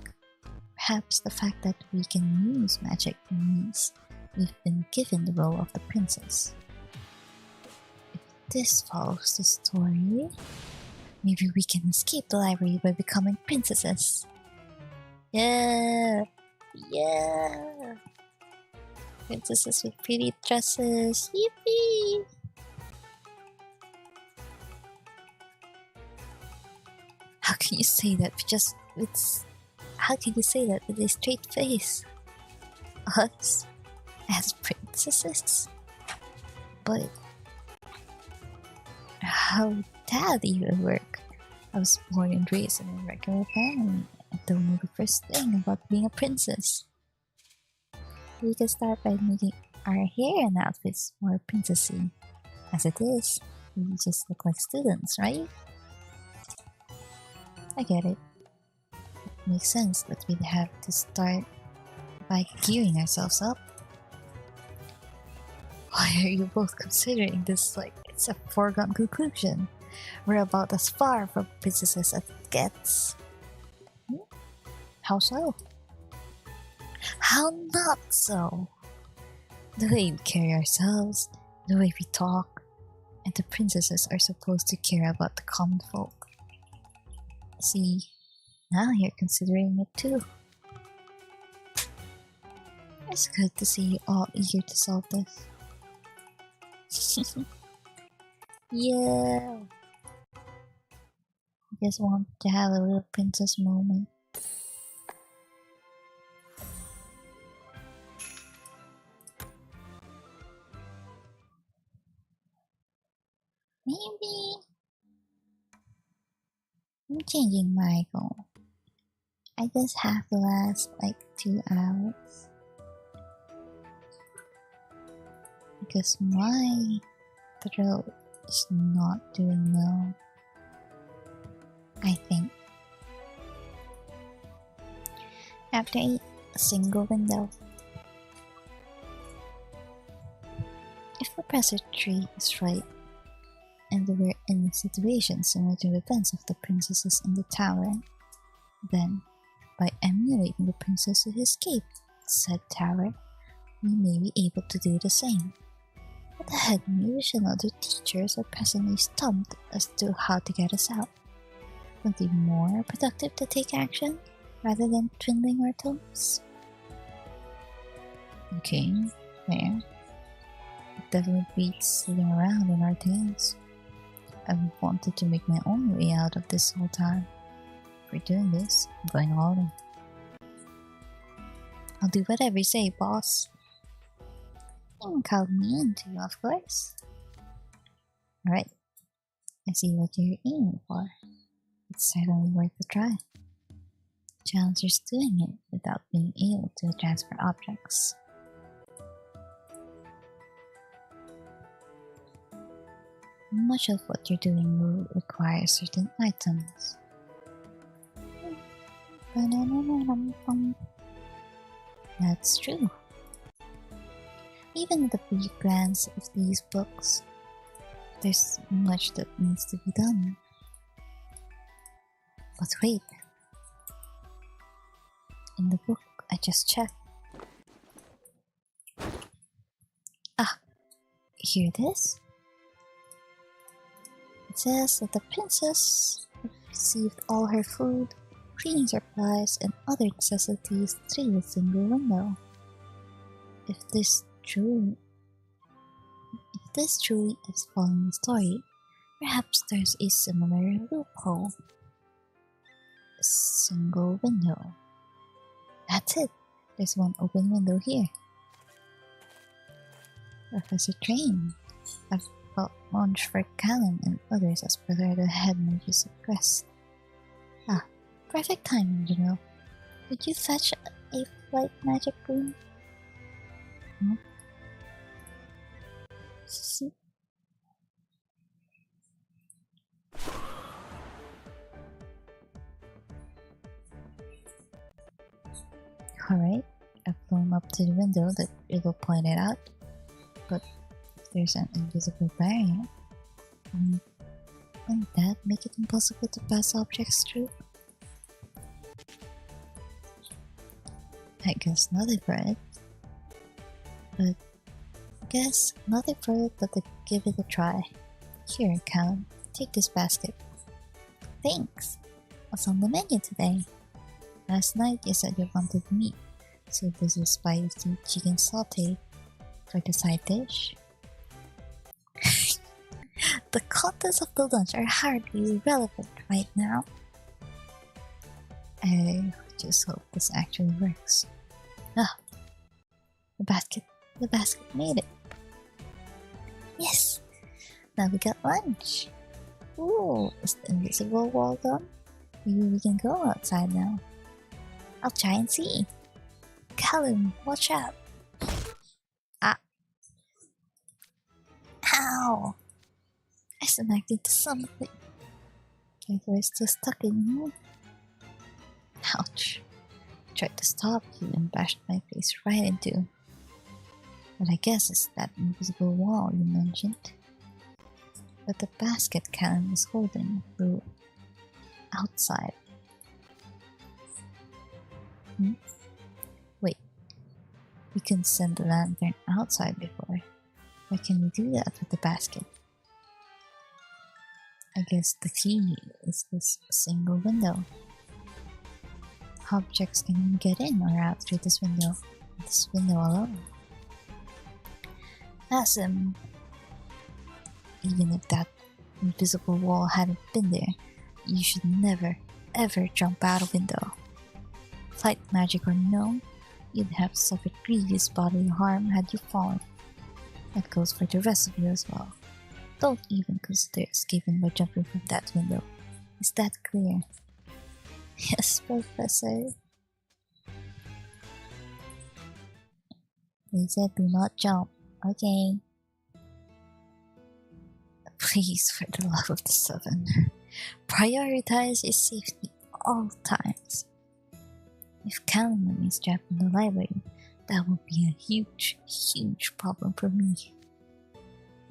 Perhaps the fact that we can use magic means we've been given the role of the princess. If this follows the story, maybe we can escape the library by becoming princesses. Yeah! Yeah! Princesses with pretty dresses. Yippee! How can you say that how can you say that with a straight face? Us as princesses? But how would that even work? I was born and raised in a regular family. I don't know the first thing about being a princess. We can start by making our hair and outfits more princessy. As it is, we just look like students, right? I get it. It makes sense that we'd have to start by gearing ourselves up. Why are you both considering this like it's a foregone conclusion? We're about as far from princesses as it gets. How so? How not so? The way we carry ourselves, the way we talk, and the princesses are supposed to care about the common folk. See, now you're considering it too. It's good to see you all eager to solve this. Yeah! I just want to have a little princess moment. Maybe I'm changing my goal. I just have to last like 2 hours. Because my throat is not doing well. I think. After a single window. If Professor Tree is right, and we're in a situation similar to the events of the princesses in the tower, then, by emulating the princess who escaped said tower, we may be able to do the same. But the head mage and other teachers are presently stumped as to how to get us out. Wouldn't it be more productive to take action, rather than twiddling our toes? Okay, fair. It definitely beats sitting around in our tails. I've wanted to make my own way out of this whole time. If we're doing this, I'm going all in. I'll do whatever you say, boss. You can call me in too, of course. Alright, I see what you're aiming for. It's certainly worth a try. Challenger's doing it without being able to transfer objects. Much of what you're doing will require certain items. That's true. Even at the brief glance of these books, there's much that needs to be done. But wait. In the book I just checked. Ah, hear this? It says that the princess received all her food, cleaning supplies, and other necessities through a single window. If this truly is following the story, perhaps there's a similar loophole. A single window. That's it. There's one open window here. Professor Train. I've got lunch for Callum and others as per the head mage's request. Ah, perfect timing, you know. Could you fetch a flight magic room? Hmm? Alright, I've flown up to the window that it'll point it out, but There's an invisible barrier. Wouldn't that make it impossible to pass objects through? I guess nothing for it. But to give it a try. Here, Callum, take this basket. Thanks! What's on the menu today? Last night you said you wanted meat, so this is spicy chicken saute for the side dish. The contents of the lunch are hardly relevant right now. I just hope this actually works. Ah, the basket made it. Yes, now we got lunch. Ooh, is the invisible wall gone? Maybe we can go outside now. I'll try and see. Callum, watch out. Ah. Ow! I smacked into something. My voice still stuck in here. Ouch. I tried to stop you and bashed my face right into. But I guess it's that invisible wall you mentioned. But the basket Callum was holding flew outside. Wait, we can send the lantern outside before. Why can we do that with the basket? I guess the key is this single window. Objects can get in or out through this window alone. Awesome! Even if that invisible wall hadn't been there, you should never, ever jump out a window. Flight magic or no, you'd have suffered grievous bodily harm had you fallen. That goes for the rest of you as well. Don't even consider escaping by jumping from that window. Is that clear? Yes, Professor. They said do not jump. Okay. Please, for the love of the seven, prioritize your safety all times. If Callum remains trapped in the library, that will be a huge, huge problem for me.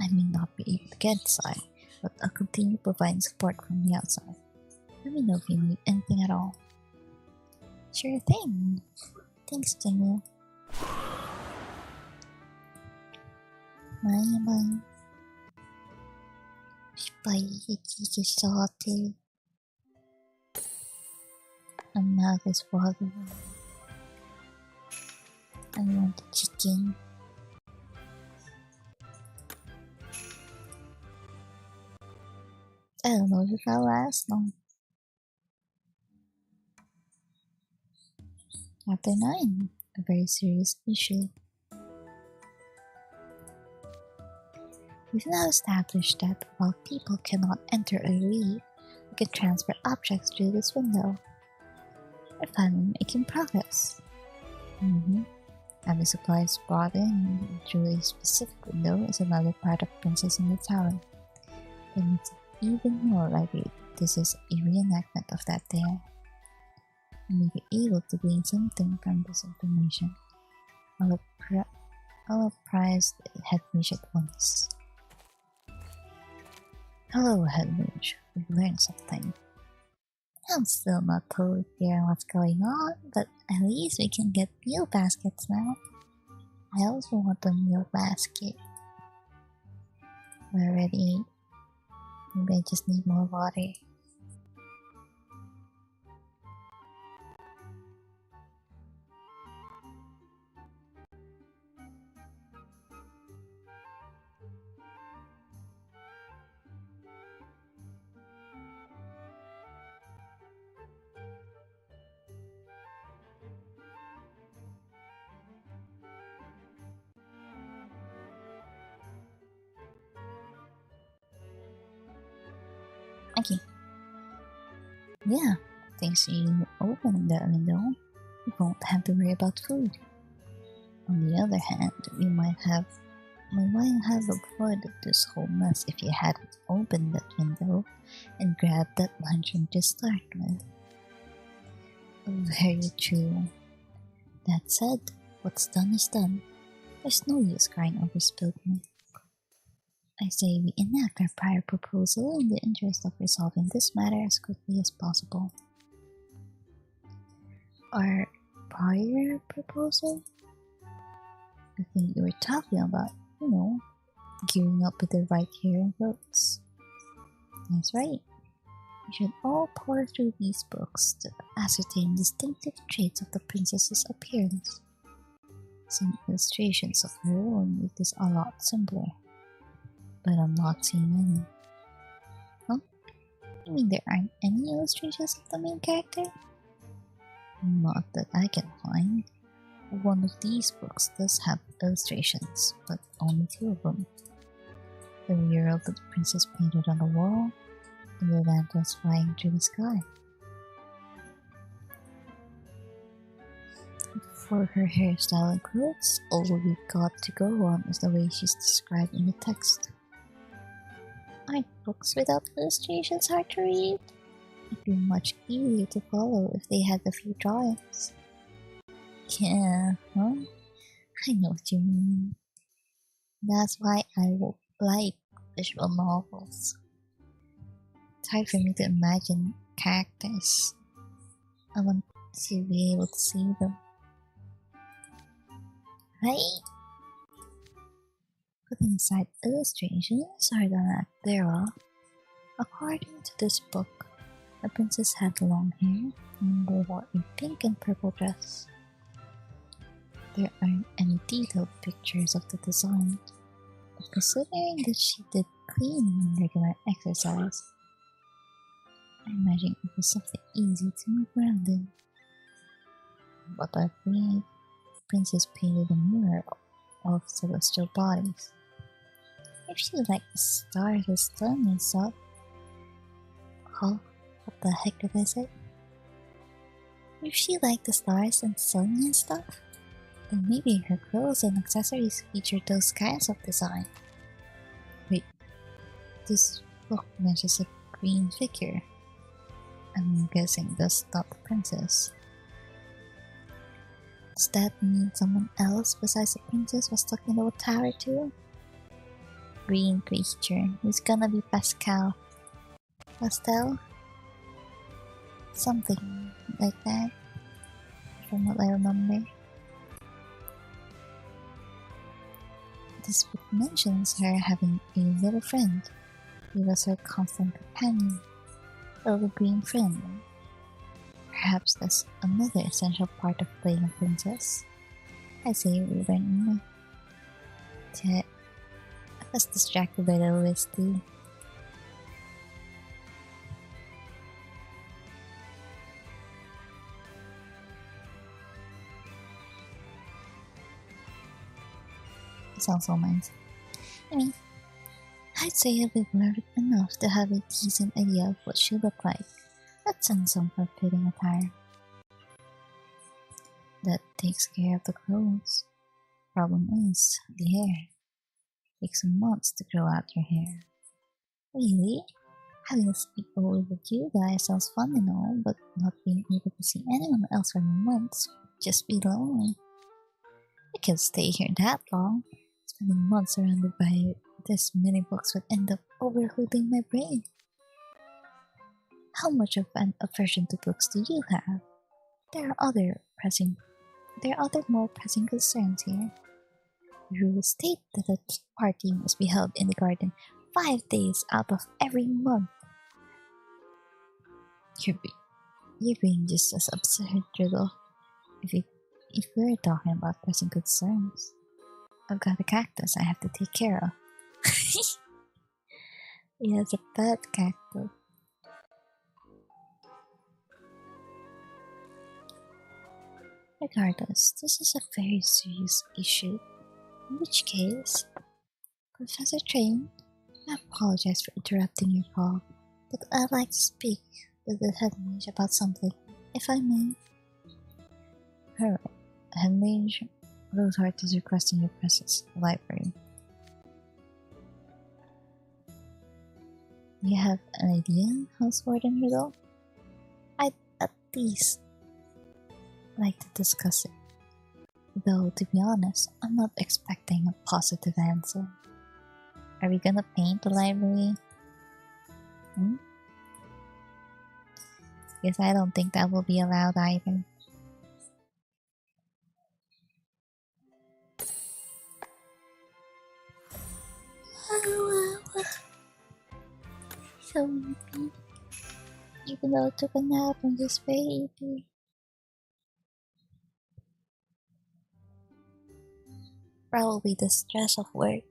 I may not be able to get inside, but I'll continue providing support from the outside. Let me know if you need anything at all. Sure thing. Thanks, Jingle. Bye. Spicy saute. My mouth is watering. I want the chicken. I don't know if I'll last long. Chapter 9. A very serious issue. We've now established that while people cannot enter or leave, we can transfer objects through this window. We're finally making progress. Having supplies brought in through a specific window is another part of Princess in the Tower. That makes it even more likely this is a reenactment of that day. We may be able to glean something from this information. I'll apprise the head mage at once. Hello, head mage. We've learned something. I'm still not totally clear on what's going on, but at least we can get meal baskets now. I also want a meal basket. I already ate. Maybe I just need more water. Okay. Yeah, thanks to you opening that window, we won't have to worry about food. On the other hand, we might have avoided this whole mess if you hadn't opened that window and grabbed that lantern to start with. Very true. That said, what's done is done. There's no use crying over spilled milk. I say we enact our prior proposal in the interest of resolving this matter as quickly as possible. Our prior proposal? I think you were talking about, gearing up with the right hearing votes. That's right. We should all pour through these books to ascertain distinctive traits of the princess's appearance. Some illustrations of her own make this a lot simpler, but I'm not seeing any. Huh? You mean there aren't any illustrations of the main character? Not that I can find. One of these books does have illustrations, but only 2 of them. The mural of the princess painted on the wall, and the lanterns flying through the sky. For her hairstyle and clothes, all we've got to go on is the way she's described in the text. Aren't books without illustrations hard to read? It'd be much easier to follow if they had a few drawings. Yeah, huh? I know what you mean. That's why I like visual novels. It's hard for me to imagine characters. I want to be able to see them. Right? Putting aside illustrations are done at Vera. According to this book, the princess had long hair and wore a pink and purple dress. There aren't any detailed pictures of the design, but considering that she did cleaning and regular exercise, I imagine it was something easy to move around in. But I believe the princess painted a mirror of celestial bodies. If she liked the stars and sun and stuff. Oh, what the heck did I say? If she liked the stars and sun and stuff, then maybe her clothes and accessories featured those kinds of design. Wait, this book mentions a green figure. I'm guessing that's not the princess. Does that mean someone else besides the princess was stuck in the tower too? Green creature, who's gonna be Pascal? Pastel? Something like that, from what I remember. This book mentions her having a little friend who was her constant companion, a little green friend. Perhaps that's another essential part of playing a princess. I say we learn more. I was distracted by the list too. Sounds so nice. I mean, I'd say I've learned enough to have a decent idea of what she looked like. Let's send some for fitting attire. That takes care of the clothes. Problem is, the hair. Takes months to grow out your hair. Really? Having a sleepover with you guys sounds fun and all, but not being able to see anyone else for months would just be lonely. I can't stay here that long. Spending months surrounded by this many books would end up overloading my brain. How much of an aversion to books do you have? There are other more pressing concerns here. The rules state that a tea party must be held in the garden 5 days out of every month. You're being just as absurd, Riddle. If we're talking about pressing concerns, I've got a cactus I have to take care of. He has a pet cactus. Regardless, this is a very serious issue. In which case, Professor Train, I apologize for interrupting your call, but I'd like to speak with the head mage about something, if I may. Her head mage, Rosehart is requesting your presence in the library. Do you have an idea, House Warden Riddle? I'd at least like to discuss it. Though, to be honest, I'm not expecting a positive answer. Are we gonna paint the library? Guess I don't think that will be allowed either. So sleepy. Even though I took a nap, I'm just very sleepy. Probably the stress of work.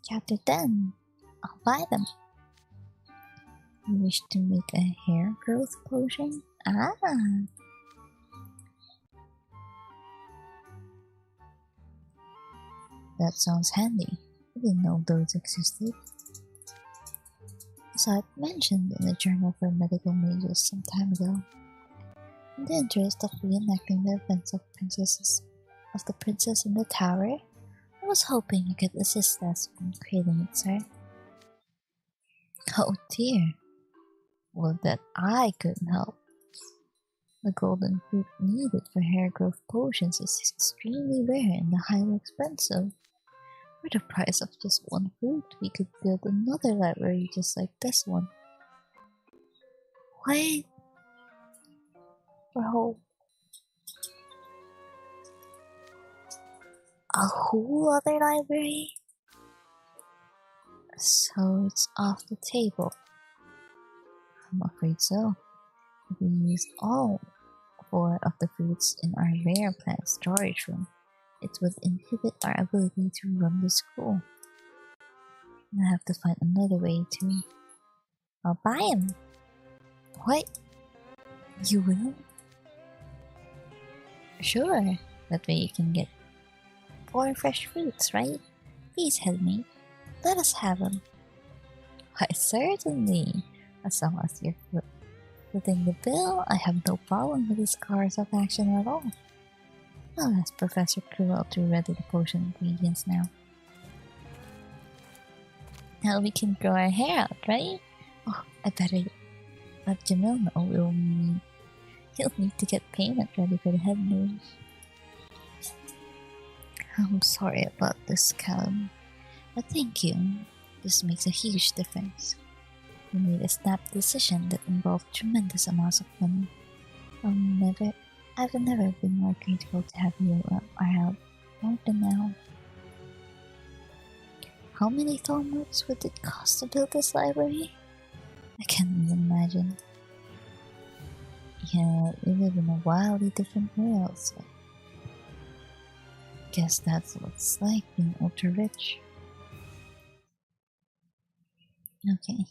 Chapter 10. I'll buy them. You wish to make a hair growth potion? Ah! That sounds handy. I didn't know those existed. I saw it mentioned in the Journal for Medical Mages some time ago. In the interest of reenacting the events of the Princess in the Tower, I was hoping you could assist us in creating it, sir. Oh dear. Well, that I couldn't help. The golden fruit needed for hair growth potions is extremely rare and highly expensive. For the price of just one fruit, we could build another library just like this one. Wait! Bro. A whole other library? So it's off the table. I'm afraid so. If we used all 4 of the fruits in our rare plant storage room, it would inhibit our ability to run the school. I have to find another way to... I'll buy him! What? You will? Sure, that way you can get 4 fresh fruits, right? Please help me. Let us have them. Why, certainly. As long as you're footing the bill, I have no problem with this course of action at all. I'll ask Professor Cruel to ready the potion ingredients now. Now we can grow our hair out, right? Oh, I better let Jamil know he'll need to get payment ready for the head move. I'm sorry about this, Callum, but thank you. This makes a huge difference. We made a snap decision that involved tremendous amounts of money. I've never been more grateful to have you our help more than now. How many thornworks would it cost to build this library? I can't even imagine. Yeah, we live in a wildly different world, so guess that's what it's like being ultra rich. Okay.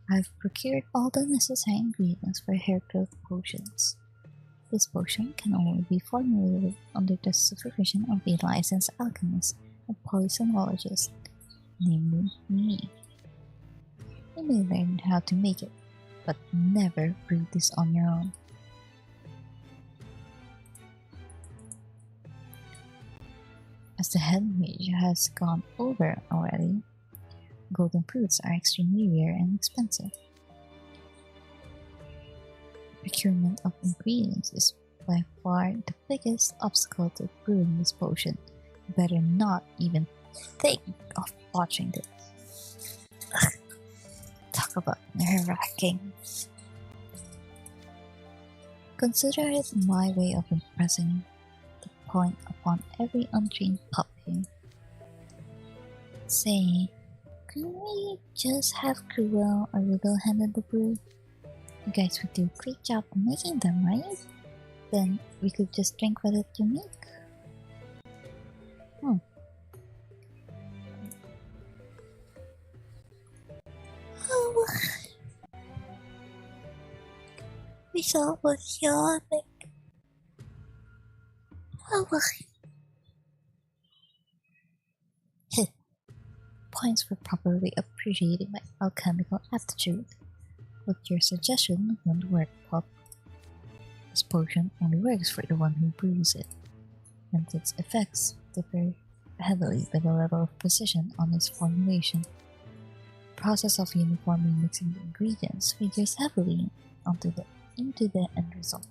I've procured all the necessary ingredients for hair growth potions. This potion can only be formulated under the supervision of a licensed alchemist and poisonologist, namely me. You may learn how to make it, but never brew this on your own. As the head mage has gone over already, golden fruits are extremely rare and expensive. Procurement of ingredients is by far the biggest obstacle to brewing this potion. You better not even think of watching this. Talk about nerve-wracking. Consider it my way of impressing the point upon every untrained pup here. Say, couldn't we just have Cruel or Riddle handle the brew? You guys would do a great job of making them, right? Then we could just drink what you make. Oh, wish I was yawning. Oh, points for properly appreciating my alchemical aptitude. But your suggestion won't work, Pop. This potion only works for the one who brews it, and its effects differ heavily by the level of precision on its formulation. The process of uniformly mixing the ingredients figures heavily into the end result.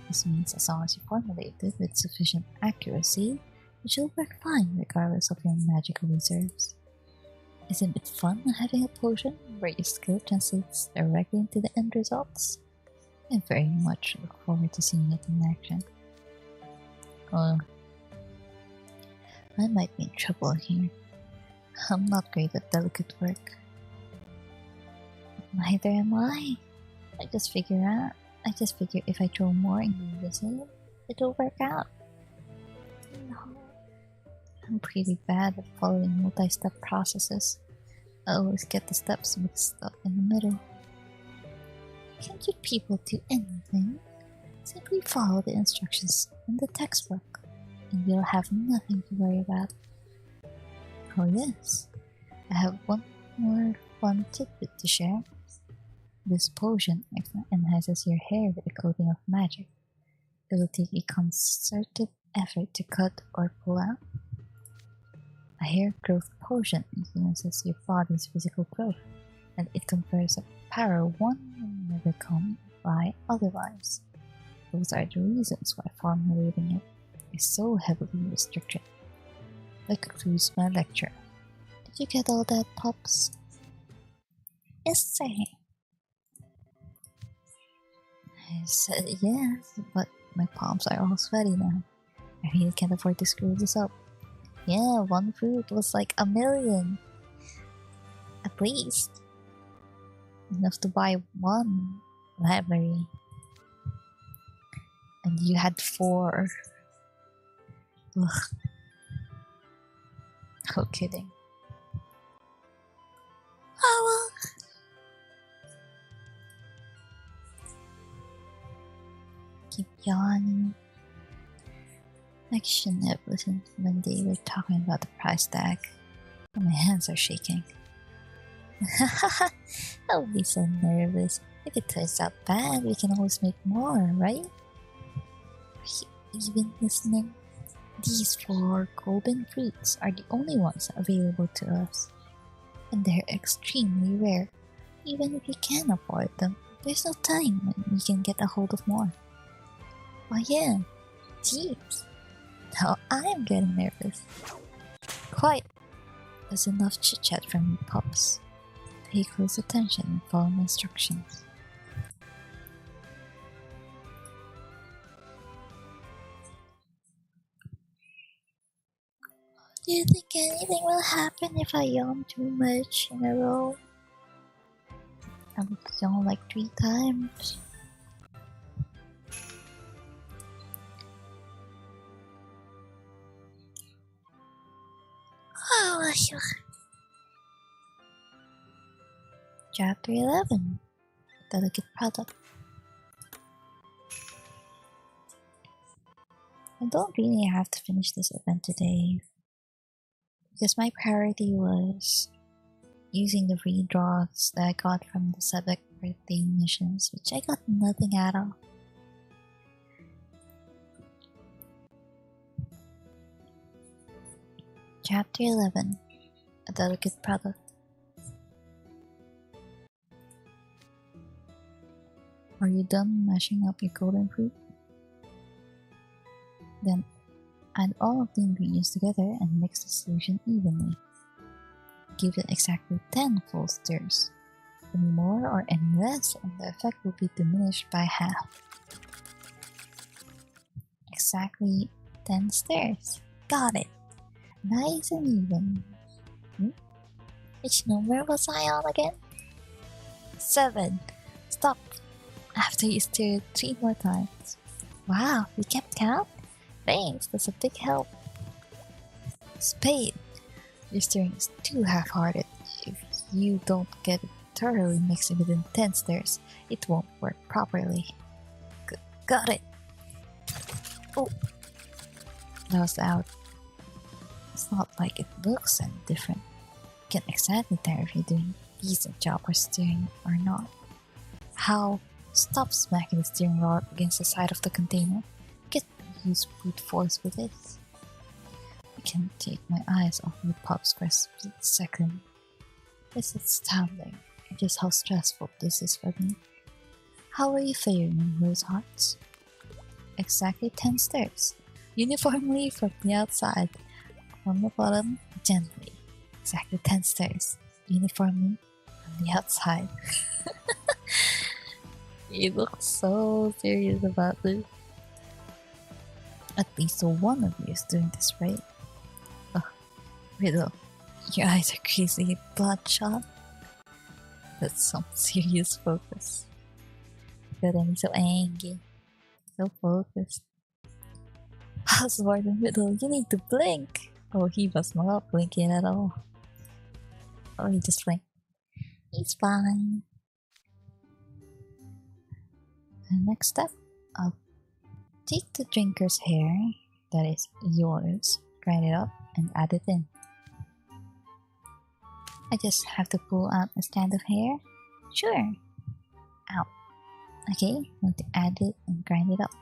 This means as long as you formulate it with sufficient accuracy, it should work fine regardless of your magical reserves. Isn't it fun having a potion where your skill translates directly into the end results? I very much look forward to seeing it in action. Oh, I might be in trouble here. I'm not great at delicate work. Neither am I. I just figure if I throw more ingredients in it, it'll work out. No. I'm pretty bad at following multi-step processes. I always get the steps mixed up in the middle. Can't you people do anything? Simply follow the instructions in the textbook, and you'll have nothing to worry about. Oh yes, I have one more fun tidbit to share. This potion enhances your hair with a coating of magic. It will take a concerted effort to cut or pull out. A hair growth potion influences your body's physical growth, and it confers a power one will never come by otherwise. Those are the reasons why formulating it is so heavily restricted. That concludes my lecture. Did you get all that, Pops? Yes, sir. I said yes, but my palms are all sweaty now. I really can't afford to screw this up. Yeah, one fruit was like 1 million. At least. Enough to buy one library. And you had 4. Ugh. No kidding. Oh well. Keep yawning. I shouldn't have listened when they were talking about the price tag. My hands are shaking. Don't be so nervous. If it turns out bad, we can always make more, right? Are you even listening? These 4 golden fruits are the only ones available to us. And they're extremely rare. Even if you can afford them, there's no time when we can get a hold of more. Oh yeah, jeez. Now I'm getting nervous. Quiet. There's enough chit-chat from you pups. Pay close attention and follow my instructions. Do you think anything will happen if I yawn too much in a row? I would yawn like 3 times. Oh, Chapter 11. Delicate Product. I don't really have to finish this event today, because my priority was using the redraws that I got from the Sebek birthday missions, which I got nothing out of. Chapter 11. A Delicate Product. Are you done mashing up your golden fruit? Then add all of the ingredients together and mix the solution evenly. Give it exactly 10 full stirs. Any more or any less and the effect will be diminished by half. Exactly 10 stirs. Got it. Nice and even. Which number was I on again? 7. Stop. After you stir it 3 more times. Wow, you kept count? Thanks, that's a big help. Spade. Your stirring is too half-hearted. If you don't get it thoroughly mixed within 10 stirs, it won't work properly. Got it. Oh, that was out. It's not like it looks any different. You can't exactly tell if you're doing a decent job or stirring or not. How? Stop smacking the steering rod against the side of the container. Get to use brute force with it. I can't take my eyes off the pups for a split second. It's astounding just how stressful this is for me. How are you faring, Rose Hearts? exactly 10 steps, uniformly from the outside. From the bottom, gently. Exactly 10 steps, uniformly from the outside. You look so serious about this. At least one of you is doing this right. Oh, Riddle, your eyes are crazy bloodshot. That's some serious focus. Look at him, he's so angry, so focused. How's Warden Riddle? You need to blink! Oh, he was not blinking at all. Oh, he just blinked. He's fine. The next step, I'll take the drinker's hair, that is yours, grind it up, and add it in. I just have to pull out a strand of hair? Sure. Ow. Okay, I'm going to add it and grind it up.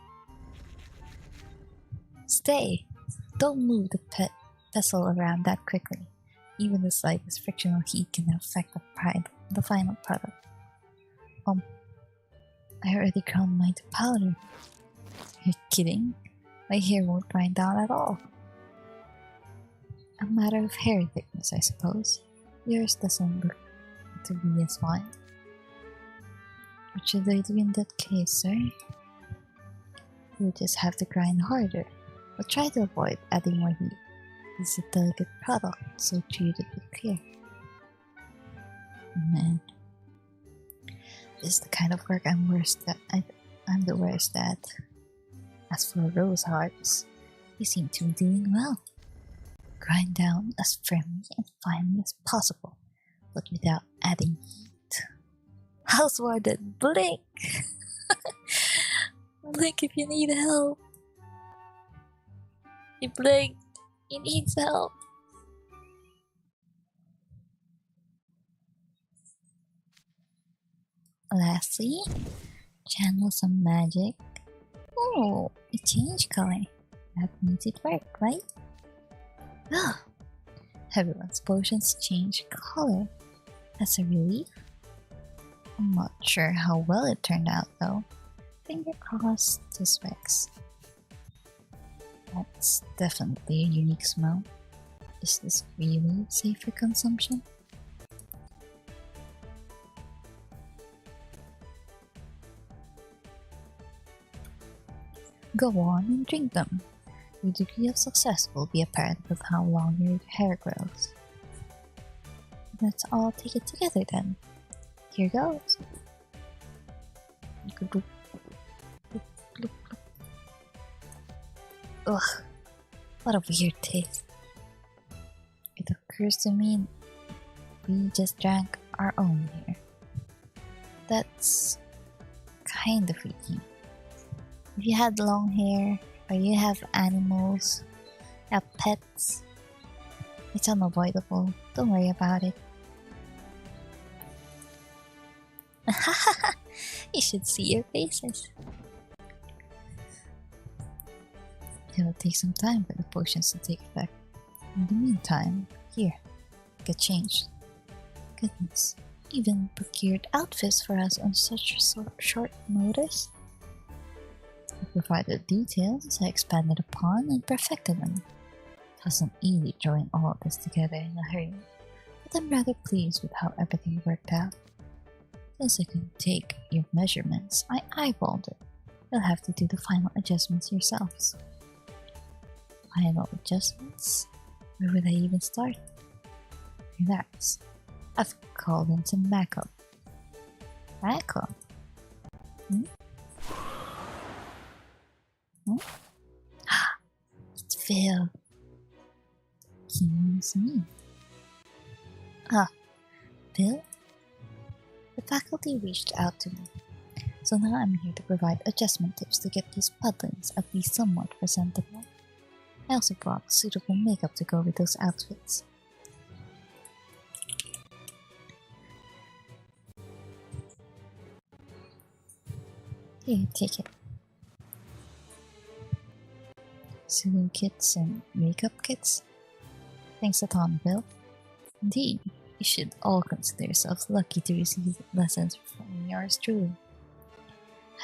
Stay! Don't move the vessel around that quickly. Even the slightest frictional heat can affect the final product. I already ground mine to powder. You're kidding? My hair won't grind down at all. A matter of hair thickness, I suppose. Yours doesn't look to be as fine. What should I do in that case, sir? You'll just have to grind harder, but try to avoid adding more heat. It's a delicate product, so treat it with care. Man, this is the kind of work I'm the worst at. As for rose hearts, you seem to be doing well. Grind down as firmly and finely as possible, but without adding heat. House Warden, blink! Blink if you need help. You blink. He needs help. Lastly, channel some magic. Oh, it changed color. That means it worked, right? Ah, everyone's potions change color. That's a relief. I'm not sure how well it turned out though. Finger crossed this works. That's definitely a unique smell. Is this really safe for consumption? Go on and drink them. Your degree of success will be apparent with how long your hair grows. Let's all take it together then. Here goes. Ugh, what a weird taste. It occurs to me we just drank our own here. That's kind of freaky. If you had long hair, or you have animals, have pets, it's unavoidable. Don't worry about it. You should see your faces. It'll take some time for the potions to take effect. In the meantime, here, get changed. Goodness, even procured outfits for us on such short notice. I provided details I expanded upon and perfected them. It wasn't easy throwing all of this together in a hurry, but I'm rather pleased with how everything worked out. Since I couldn't take your measurements, I eyeballed it. You'll have to do the final adjustments yourselves. Final adjustments? Where would I even start? Relax. I've called in some backup. Backup? It's Phil. He means me. Ah, Phil? The faculty reached out to me, so now I'm here to provide adjustment tips to get these puddlings at least somewhat presentable. I also brought suitable makeup to go with those outfits. Here, take it. Sewing kits and makeup kits? Thanks a ton, Bill. Indeed, you should all consider yourselves lucky to receive lessons from yours truly.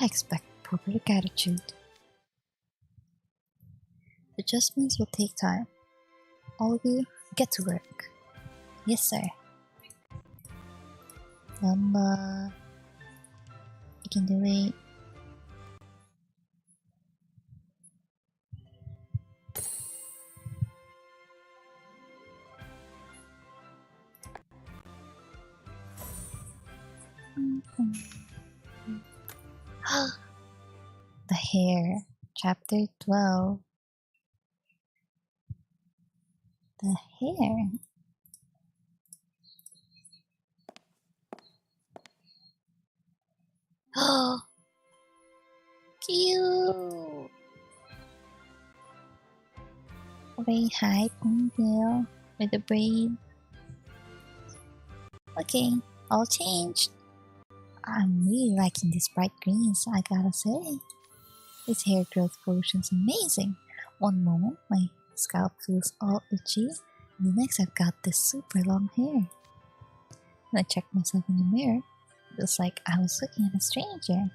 I expect proper gratitude. Adjustments will take time. All of you, get to work. Yes, sir. Number. You can do it. The hair. Chapter 12. The hair. Oh, cute. Very high ponytail with a braid. Okay, all changed. I'm really liking these bright greens, I gotta say. This hair growth potion's amazing. One moment my scalp feels all itchy, and the next I've got this super long hair. When I check myself in the mirror, it feels like I was looking at a stranger.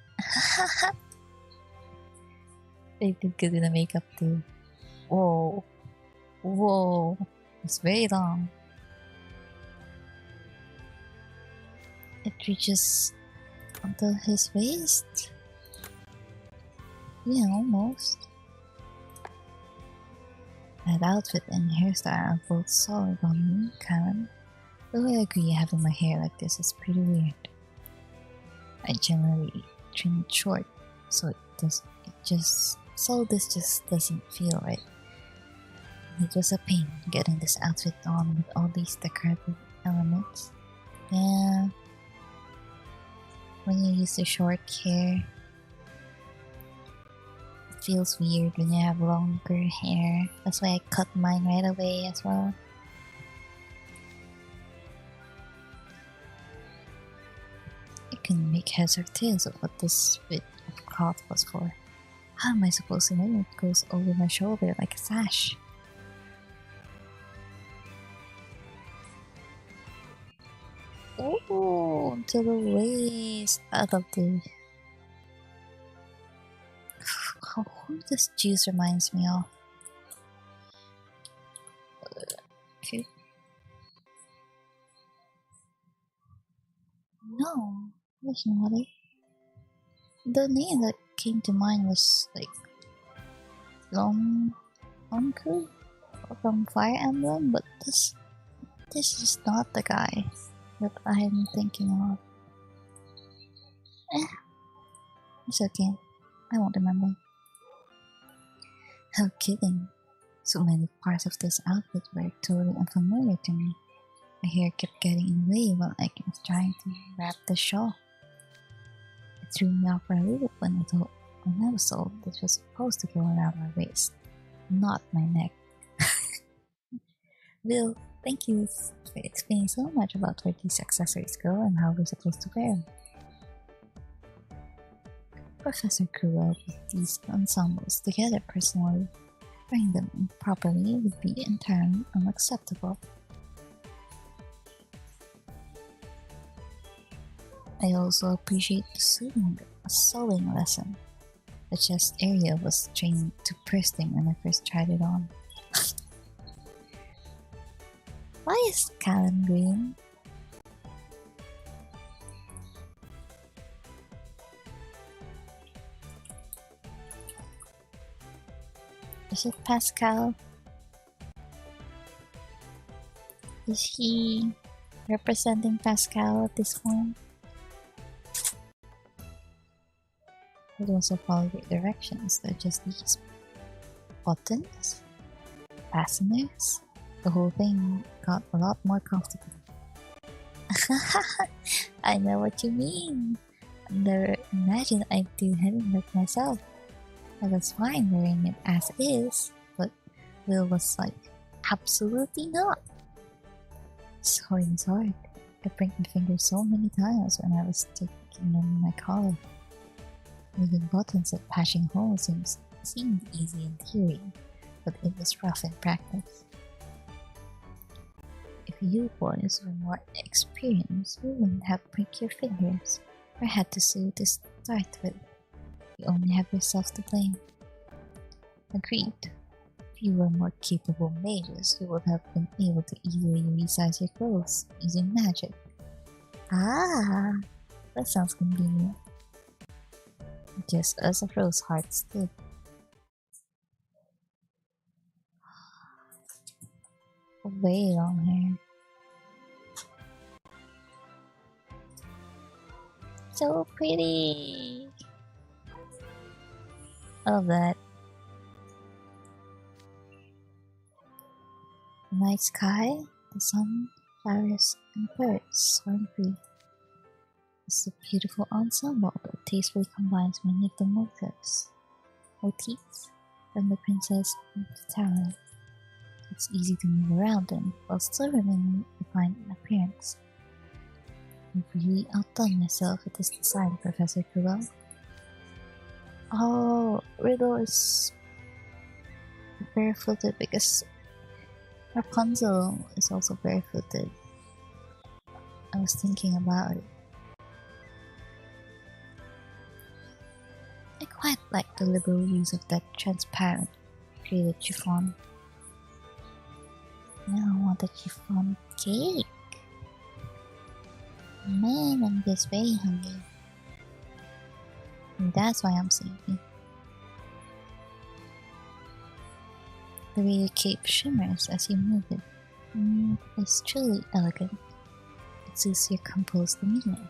They did good with the makeup too. Whoa. Whoa. It's very long. It reaches until his waist. Yeah, almost. That outfit and hairstyle are both solid on me, Karen. Though I agree having my hair like this is pretty weird. I generally trim it short, so this just doesn't feel right. It was a pain getting this outfit on with all these decorative elements. Yeah. When you use the short hair, it feels weird when you have longer hair. That's why I cut mine right away as well. I couldn't make heads or tails of what this bit of cloth was for. How am I supposed to know it goes over my shoulder like a sash? Oh, to the waist. I love this. Who this juice reminds me of? Okay. No, that's not it. The name that came to mind was like Lonku from Fire Emblem, but this is not the guy that I'm thinking of. It's okay. I won't remember. How kidding. So many parts of this outfit were totally unfamiliar to me. My hair kept getting in the way while I was trying to wrap the shawl. It threw me off for a loop when I was told this was supposed to go around my waist, not my neck. Bill, thank you for explaining so much about where these accessories go and how we're supposed to wear them. Professor grew up with these ensembles together personally. Wearing them improperly would be entirely unacceptable. I also appreciate the sewing lesson. The chest area was trained to bursting when I first tried it on. Why is Callum green? Is it Pascal? Is he representing Pascal at this point? I also follow the directions. They're just these buttons, fasteners. The whole thing got a lot more comfortable. I know what you mean. I never imagined I'd do anything like myself. I was fine wearing it as is, but Will was like, absolutely not. Sewing is hard. I pricked my fingers so many times when I was sticking in my collar. Making buttons and patching holes seemed easy in theory, but it was rough in practice. If you boys were more experienced, you wouldn't have pricked your fingers, or had to sew to start with. You only have yourself to blame. Agreed. If you were more capable mages, you would have been able to easily resize your clothes using magic. Ah, that sounds convenient. Just as a rose heart stood. Way long hair. So pretty! I love that. The night sky, the sun, flowers, and birds soaring free. It's a beautiful ensemble that tastefully combines many of the motifs from the princess and the tower. It's easy to move around them while still remaining refined in appearance. I've really outdone myself with this design, Professor Kulo. Oh, Riddle is barefooted because Rapunzel is also barefooted. I was thinking about it. I quite like the liberal use of that transparent created chiffon. Now I want a chiffon cake. Man, I'm just very hungry. And that's why I'm sleepy. The way your cape shimmers as you move it is truly elegant. It suits your composed demeanor.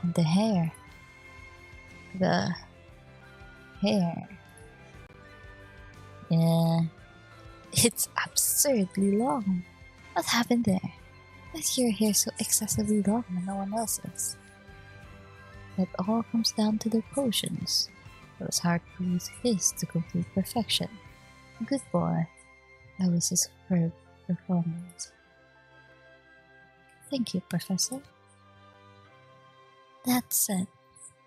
And the hair. Yeah, it's absurdly long. What happened there? Why is your hair so excessively long and no one else's? That all comes down to the potions. It was hard for you to his to complete perfection. Good boy. That was a superb performance. Thank you, Professor. That said,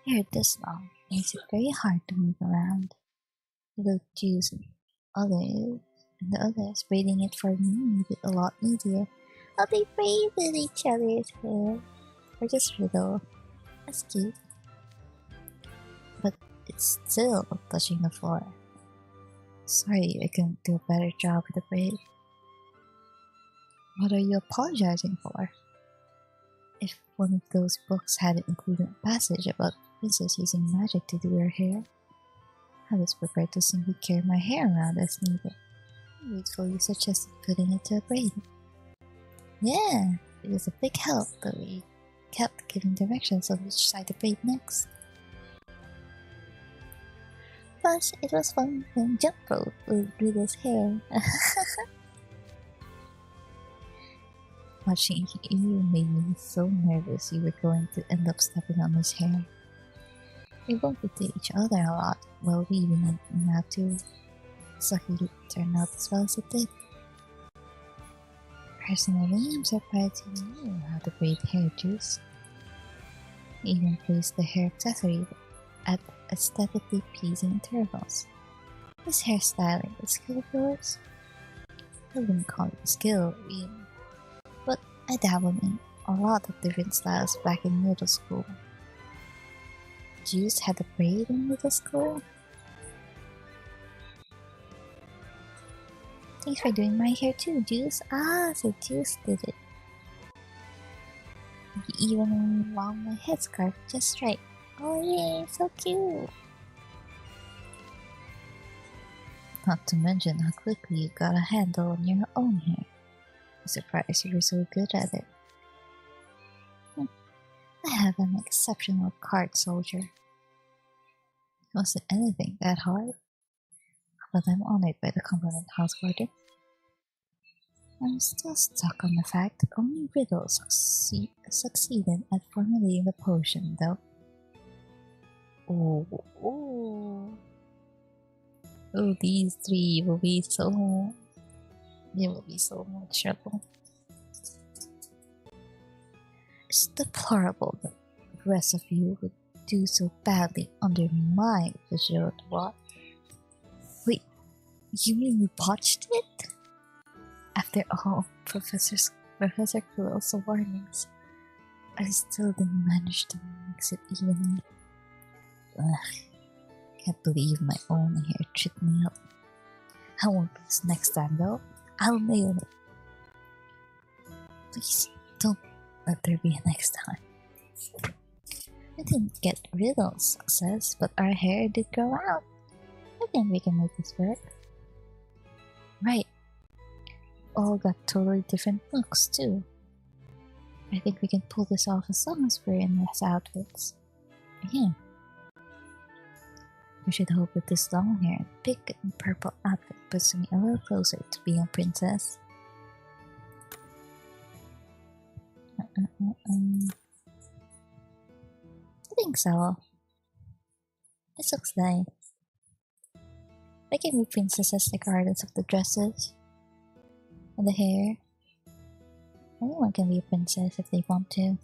hair this long makes it very hard to move around. Little Juice and the others braiding it for me made it a lot easier. Oh, they braided each other's hair. Or just Riddle. That's cute. But it's still touching the floor. Sorry, I couldn't do a better job with the braid. What are you apologizing for? If one of those books hadn't included a passage about princess using magic to do her hair, I was prepared to simply carry my hair around as needed. Grateful you suggested putting it to a braid. Yeah, it was a big help, but we kept giving directions on which side to braid next. Plus, it was fun playing jump rope with Riddle's hair. Watching you made me so nervous you were going to end up stepping on his hair. We bumped into each other a lot while weaving and now too. So he turned out as well as it did. Personally, I'm surprised you knew how to braid hair, Juice. You even placed the hair accessory at aesthetically pleasing intervals. This hairstyling is skill of yours? I wouldn't call it a skill, really. But I dabbled in a lot of different styles back in middle school. Juice had a braid in middle school? Thanks for doing my hair too, Juice. Ah, so Juice did it. You even won my headscarf just right. Oh yay, so cute! Not to mention how quickly you got a handle on your own hair. I'm surprised you were so good at it. I have an exceptional card soldier. It wasn't anything that hard, but I'm honored by the compliment, Housewarden. I'm still stuck on the fact that only Riddle succeeded at formulating the potion, though. Oh, these three will be so... They will be so much trouble. It's deplorable that the rest of you would do so badly under my vigilant watch. Wait, you mean we botched it? After all Professor Quirrell's warnings, I still didn't manage to mix it evenly. Ugh, can't believe my own hair tripped me up. I won't lose next time though. I'll nail it. Please don't let there be a next time. We didn't get Riddle's success, but our hair did grow out. I think we can make this work. Right. All got totally different looks too. I think we can pull this off as long as we're in less outfits. Yeah. We should hope that this long hair and pink and purple outfit puts me a little closer to being a princess. I think so. This looks nice. They can be princesses regardless of the dresses and the hair. Anyone can be a princess if they want to.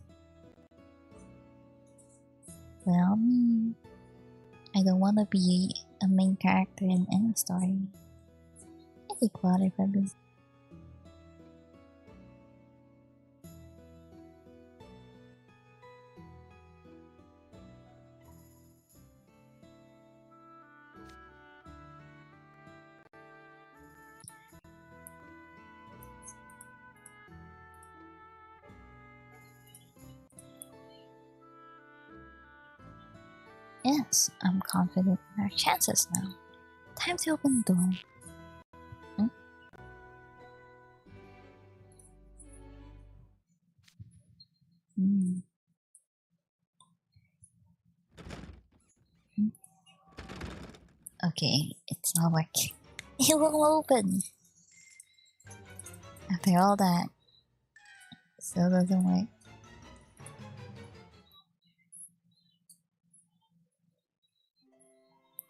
Well, me. I don't want to be a main character in any story. I think water for me. Yes, I'm confident in our chances now. Time to open the door. Okay, it's not working. It won't open. After all that, it still doesn't work.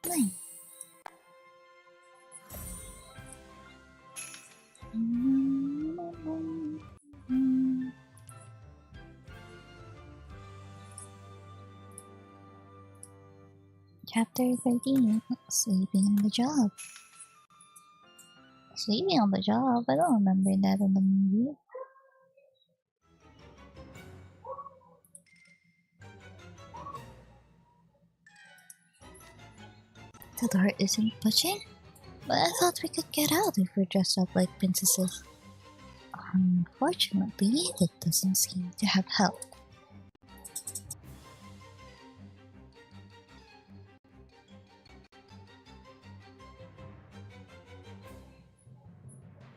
Nice. Chapter 13, Sleeping on the Job. Sleeping on the Job? I don't remember that in the movie. The door isn't budging? But I thought we could get out if we're dressed up like princesses. Unfortunately, that doesn't seem to have helped.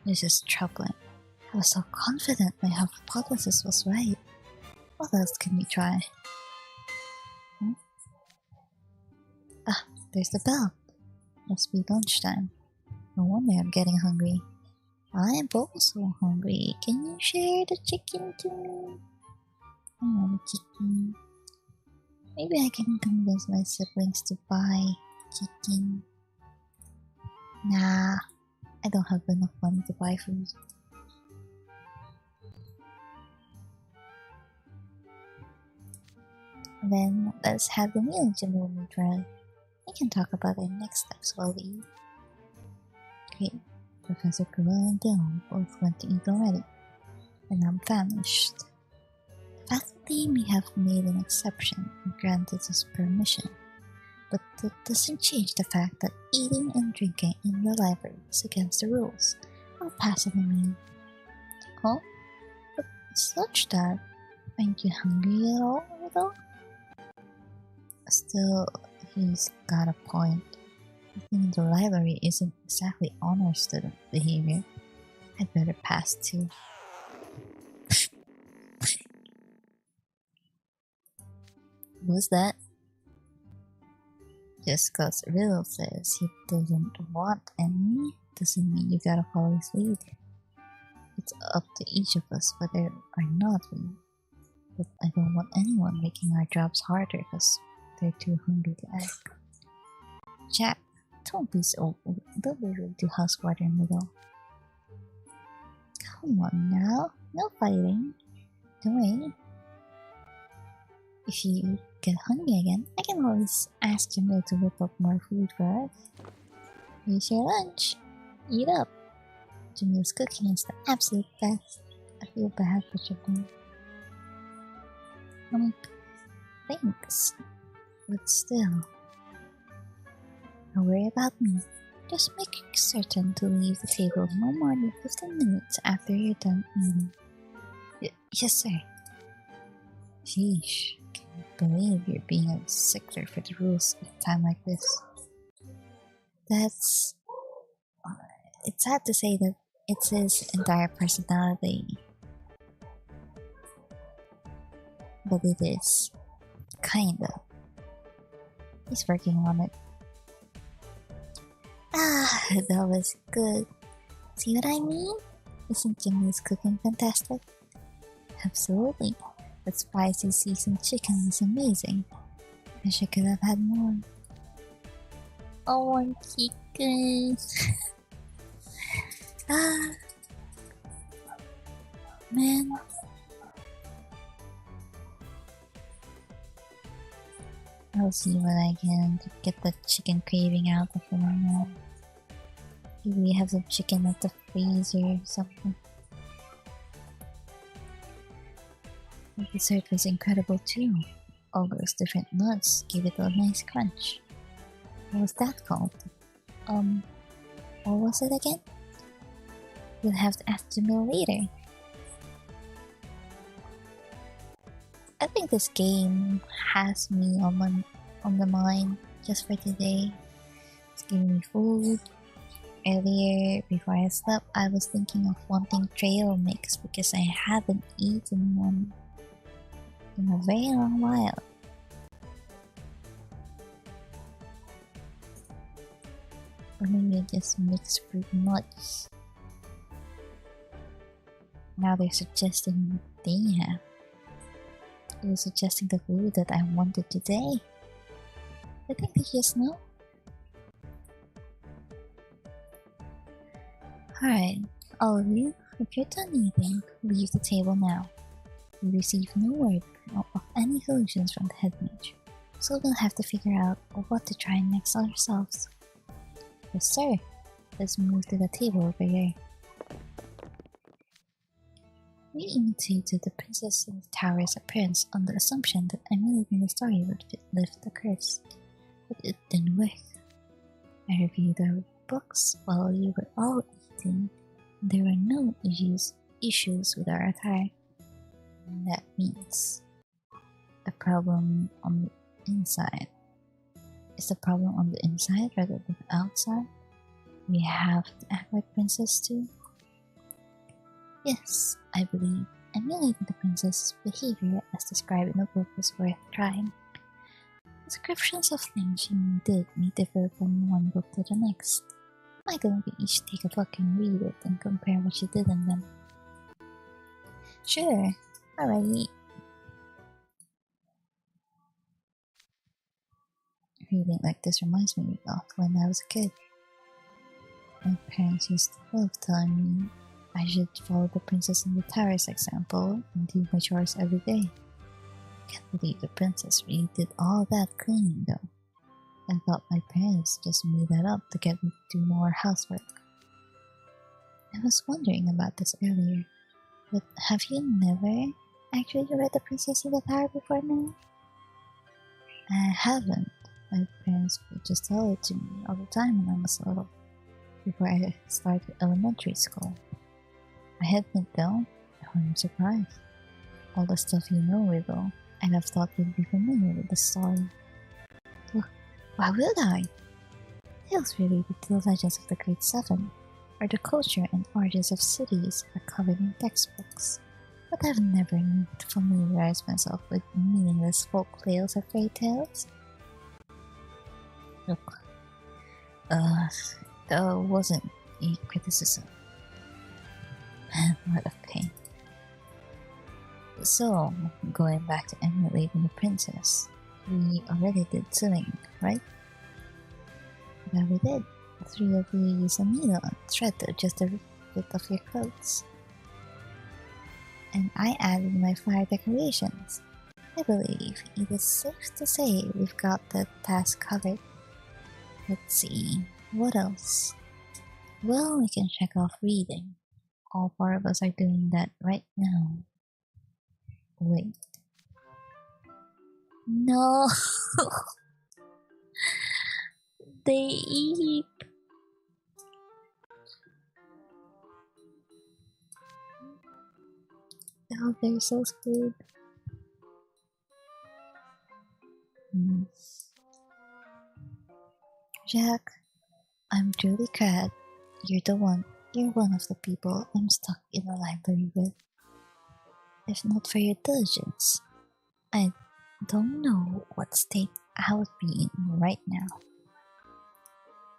This is troubling. I was so confident my hypothesis was right. What else can we try? Ah, there's the bell. Must be lunchtime. No wonder I'm getting hungry. I'm also hungry. Can you share the chicken to me? I want a chicken. Maybe I can convince my siblings to buy chicken. Nah, I don't have enough money to buy food. Then let's have the meal, General Neutral. We can talk about our next steps while we eat. Great. Professor Kuro and Dylan both went to eat already, and I'm famished. The faculty may have made an exception and granted us permission, but that doesn't change the fact that eating and drinking in the library is against the rules. I'll pass on the meal. Oh? But it's lunchtime. Aren't you hungry at all, Riddle? Still, he's got a point. Eating in the library isn't exactly honor student behavior. I'd better pass too. What's that? Just cause Riddle says he doesn't want any doesn't mean you gotta follow his lead. It's up to each of us whether or not we. But I don't want anyone making our jobs harder because they're too hungry to ask. Jack, don't be rude to House Warden Riddle. Come on now, no fighting. Don't worry. If you get hungry again, I can always ask Jamil to whip up more food for us. Here's your lunch. Eat up. Jamil's cooking is the absolute best. I feel bad for Jamil. Thanks. But still, don't worry about me. Just make certain to leave the table no more than 15 minutes after you're done eating. Yes, sir. Sheesh, can't believe you're being a stickler for the rules at a time like this. That's... It's sad to say that it's his entire personality. But it is. Kinda. He's working on it. Ah, that was good. See what I mean? Isn't Jimmy's cooking fantastic? Absolutely. That spicy seasoned chicken was amazing. Wish I could have had more. Oh, more chicken. Ah, man. I'll see what I can to get the chicken craving out of him now. Maybe we have some chicken at the freezer or something. The dessert was incredible too. All those different nuts gave it a nice crunch. What was that called? What was it again? You'll have to ask Jimmy later. I think this game has me on the mind just for today. It's giving me food. Earlier, before I slept, I was thinking of wanting trail mix because I haven't eaten one in a very long while. Or maybe I just mix fruit nuts. Now they're suggesting they have. It was suggesting the food that I wanted today. I think they just know. Alright, all of you, if you're done eating, leave the table now. We received no word of any solutions from the head mage, so we'll have to figure out what to try next ourselves. Yes, sir. Let's move to the table over here. We imitated the Princess in the Tower's appearance on the assumption that Emily in the story would lift the curse, but it didn't work. I reviewed our books while you were all eating, and there were no issues with our attire. And that means a problem on the inside. Is the problem on the inside rather than the outside? We have to act like princess too? Yes, I believe emulating the princess's behavior as described in the book is worth trying. Descriptions of things she did may differ from one book to the next. Why don't we each take a book and read it and compare what she did in them? Sure, alright. Reading like this reminds me of when I was a kid. My parents used to love telling me I should follow the Princess in the Tower's example and do my chores every day. Can't believe the princess really did all that cleaning though. I thought my parents just made that up to get me to do more housework. I was wondering about this earlier, but have you never actually read The Princess in the Tower before now? I haven't. My parents would just tell it to me all the time when I was little, before I started elementary school. I admit though, I'm surprised. All the stuff you know, Riddle, and I've thought you'd be familiar with the story. Why would I? Tales related to the legends of the Great Seven, or the culture and origins of cities are covered in textbooks, but I've never needed to familiarize myself with meaningless folk tales or fairy tales. Look, that wasn't a criticism. What a pain. So, going back to emulating the princess, we already did sewing, right? Yeah, we did. The three of you used a needle and thread to adjust the fit of your clothes. And I added my fire decorations. I believe it is safe to say we've got the task covered. Let's see, what else? Well, we can check off reading. All four of us are doing that right now. Wait. No! They eat! hope they're so screwed. Jack, I'm truly glad you're one of the people I'm stuck in the library with. If not for your diligence, I don't know what state I would be in right now.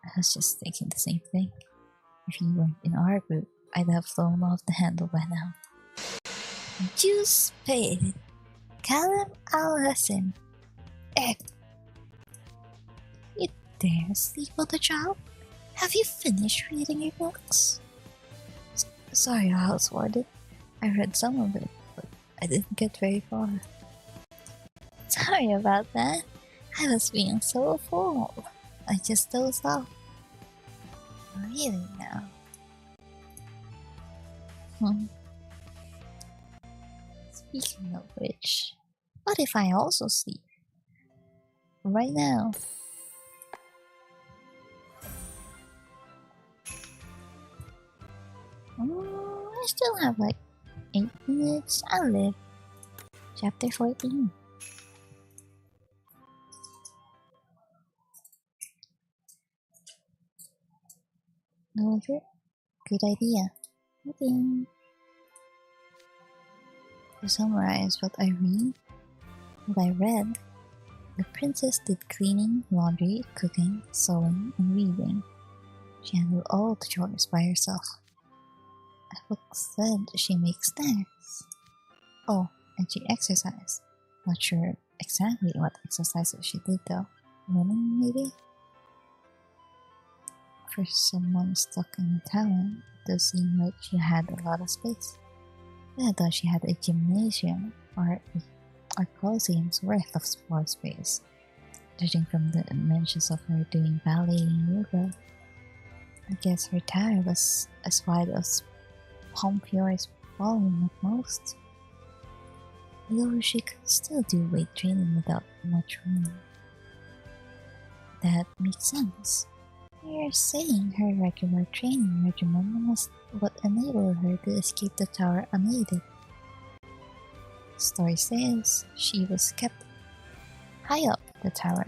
I was just thinking the same thing. If you weren't in our group, I'd have flown off the handle by now. You spade! Callum Allison! Ed! You dare sleep on the job? Have you finished reading your books? Sorry, House Warden. I read some of it, but I didn't get very far. Sorry about that. I was being so full. I just dozed off. Really now? Speaking of which, what if I also sleep? Right now. I still have like 8 minutes. I'll live. Chapter 14. Over. Good idea. Okay. To summarize what I read, the princess did cleaning, laundry, cooking, sewing, and reading. She handled all the chores by herself. A book said she makes snacks. Oh, and she exercised. Not sure exactly what exercises she did though. Running, maybe? For someone stuck in a town, it does seem like she had a lot of space. I thought she had a gymnasium or coliseum's worth of floor space, judging from the mentions of her doing ballet and yoga. I guess her tower was as wide as Pompey's ballroom at most. Though she could still do weight training without much room. That makes sense. You're saying her regular training regimen was what enabled her to escape the tower unaided. The story says she was kept high up the tower,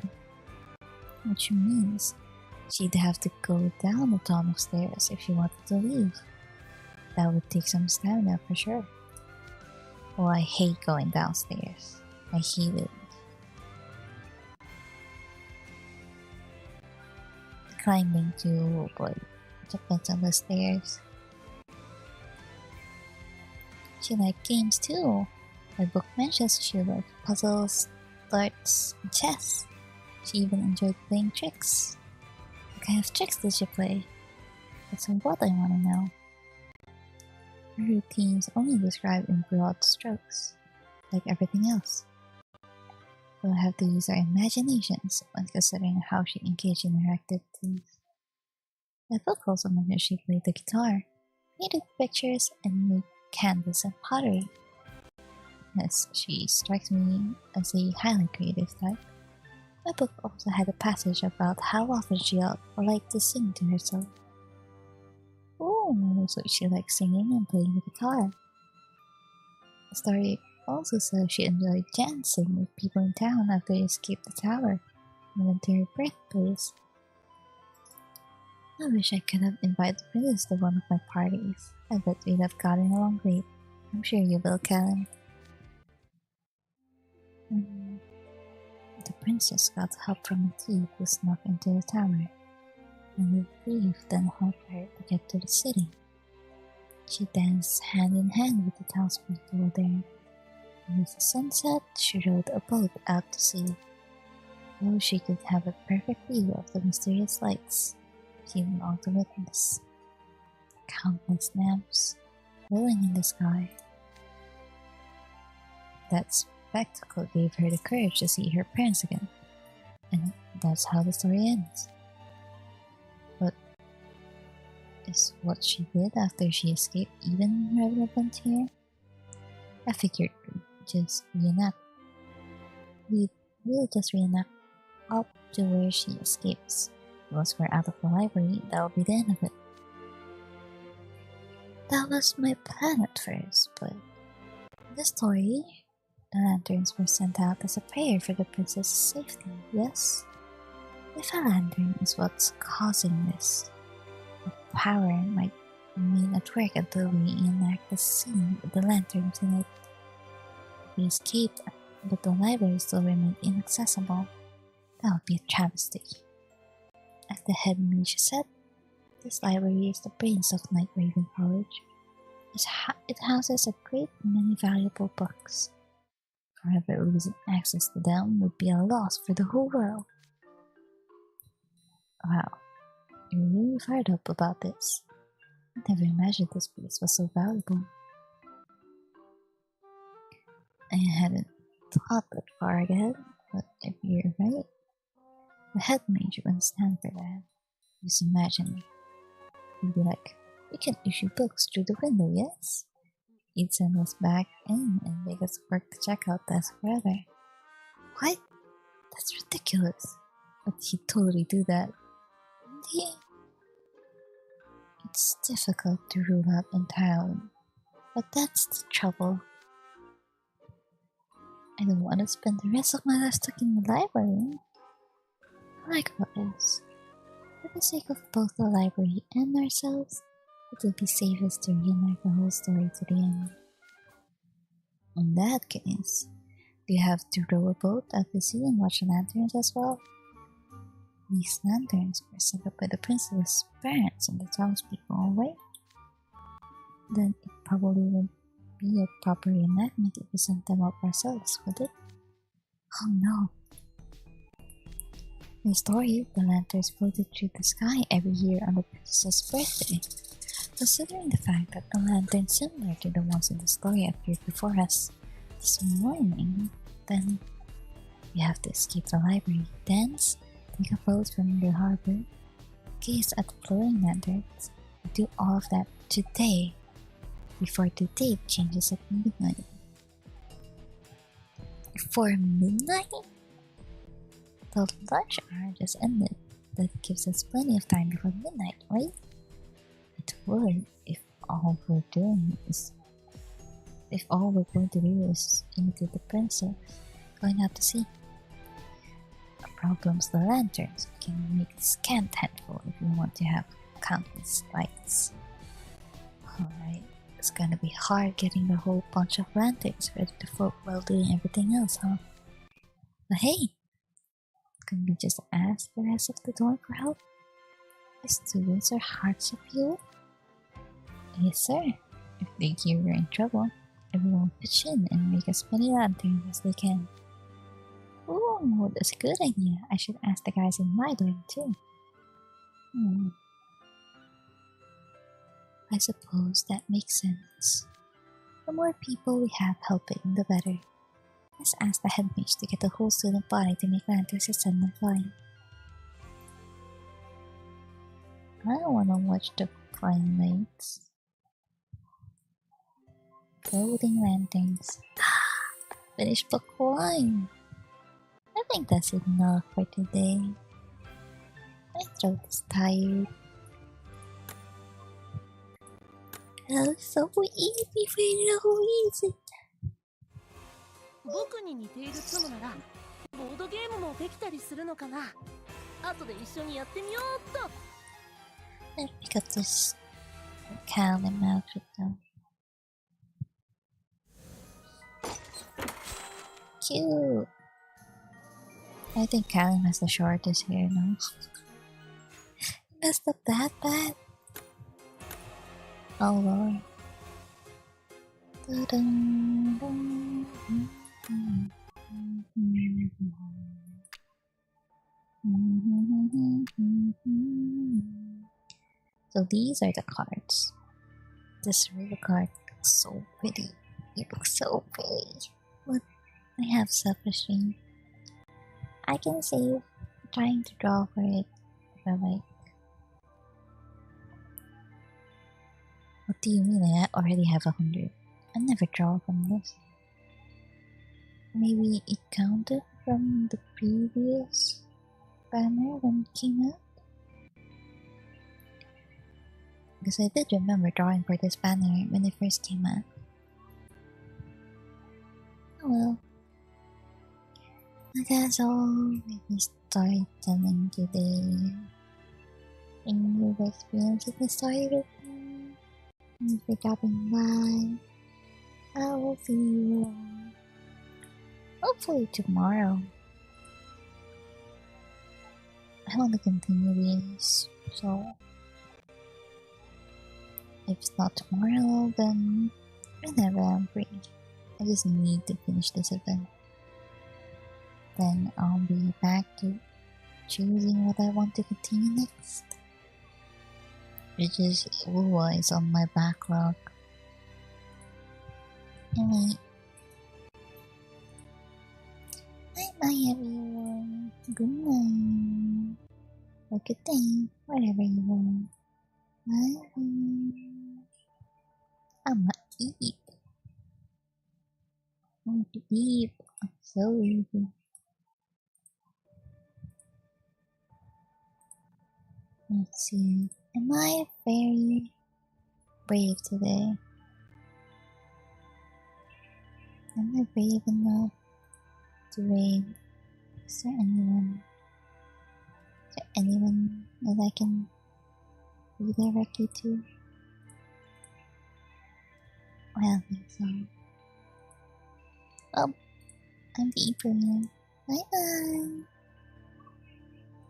which means she'd have to go down a ton of stairs if she wanted to leave. That would take some stamina for sure. Oh, I hate going downstairs. I hate it. Climbing too, but it depends on the stairs. She liked games too. Her book mentions she liked puzzles, darts, and chess. She even enjoyed playing tricks. What kind of tricks did she play? That's what I want to know. Her routines only described in broad strokes, like everything else. We'll have to use our imaginations when considering how she engaged in her activities. The book also mentions she played the guitar, painted pictures, and made canvas and pottery. Yes, she strikes me as a highly creative type. My book also had a passage about how often she liked to sing to herself. Oh, so she likes singing and playing the guitar. The story also says she enjoyed dancing with people in town after they escaped the tower and went to her birthplace. I wish I could have invited Princess to one of my parties. I bet we'd have gotten along great. I'm sure you will, Karen. The princess got help from a thief who snuck into the tower, and the thief then helped her to get to the city. She danced hand in hand with the townspeople there. With the sunset, she rowed a boat out to sea. Though she could have a perfect view of the mysterious lights, she longed to witness countless lamps glowing in the sky. That spectacle gave her the courage to see her parents again, and that's how the story ends. But is what she did after she escaped even relevant here? I figured we'll just reenact up to where she escapes. Once we're out of the library, that'll be the end of it. That was my plan at first, but In the story, the lanterns were sent out as a prayer for the princess's safety, yes? If a lantern is what's causing this, the power might remain at work until we enact the scene with the lanterns in it. We escaped, but the library still remained inaccessible. That would be a travesty. As the head mage said, this library is the brains of Night Raven College. It houses a great many valuable books. Forever losing access to them would be a loss for the whole world. Wow, you're really fired up about this. I never imagined this place was so valuable. I hadn't thought that far ahead, but if you're right, the head mage wouldn't stand for that. Just imagine. He'd be like, "We can issue books through the window, yes?" He'd send us back in and make us work the checkout desk forever. What? That's ridiculous. But he'd totally do that. Wouldn't he? It's difficult to rule out entirely, but that's the trouble. I don't want to spend the rest of my life stuck in the library. I like about this. For the sake of both the library and ourselves, it would be safest to reenact the whole story to the end. In that case, do you have to row a boat at the sea and watch the lanterns as well? These lanterns were set up by the princess's parents and the townspeople, right? Then it probably wouldn't be a proper reenactment if we sent them up ourselves, would it? Oh no! In the story, the lanterns floated through the sky every year on the princess's birthday. Considering the fact that a lantern similar to the ones in the story appeared before us this morning, then we have to escape the library, dance, take a boat from the harbor, gaze at the floating lanterns, and do all of that today, before the date changes at midnight. Before midnight? The lunch hour just ended. That gives us plenty of time before midnight, right? It would if all we're going to do is imitate the princess going out to sea. The problem's the lanterns. We can make a scant handful if we want to have countless lights. Alright, it's gonna be hard getting the whole bunch of lanterns ready to float while doing everything else, huh? But hey, can we just ask the rest of the dorm for help? The students are hearts of you. Yes, sir. If they hear we're in trouble, everyone will pitch in and make as many lanterns as they can. Ooh, that's a good idea. I should ask the guys in my dorm too. I suppose that makes sense. The more people we have helping, the better. Let's ask the headmage to get the whole student body to make lanterns and send them flying. I don't wanna watch the flying lights. Floating lanterns. Finish book 1. I think that's enough for today. My throat is tired. That was so easy for no reason. 僕に似ているツムならボードゲームもできたりするのかな。後で一緒にやってみようっと。Let's pick up this Calum outfit though. Cute. I think Calum has the shortest hair now. Messed up that bad. Oh lord. So these are the cards. This river card looks so pretty. It looks so pretty. But I have self-esteem. I can save trying to draw for it if I like. What do you mean? I already have 100. I never draw from this. Maybe it counted from the previous banner when it came out? Because I did remember drawing for this banner when it first came out. well. That's all. Maybe start telling today. And your experience with the story with me. Thank you for dropping by. I will see you hopefully tomorrow. I want to continue these, so if it's not tomorrow, then whenever I'm free. I just need to finish this event. Then I'll be back to choosing what I want to continue next. Which is always on my backlog. Anyway. Bye everyone. Good night. Or good day. Whatever you want. Bye. I'ma eat. I want to eat. I'm so lazy. Let's see. Am I very brave today? Am I brave enough to raid? Is there anyone? Is there anyone that I can redirect you to? I don't think so. Oh, I'm the Bye bye.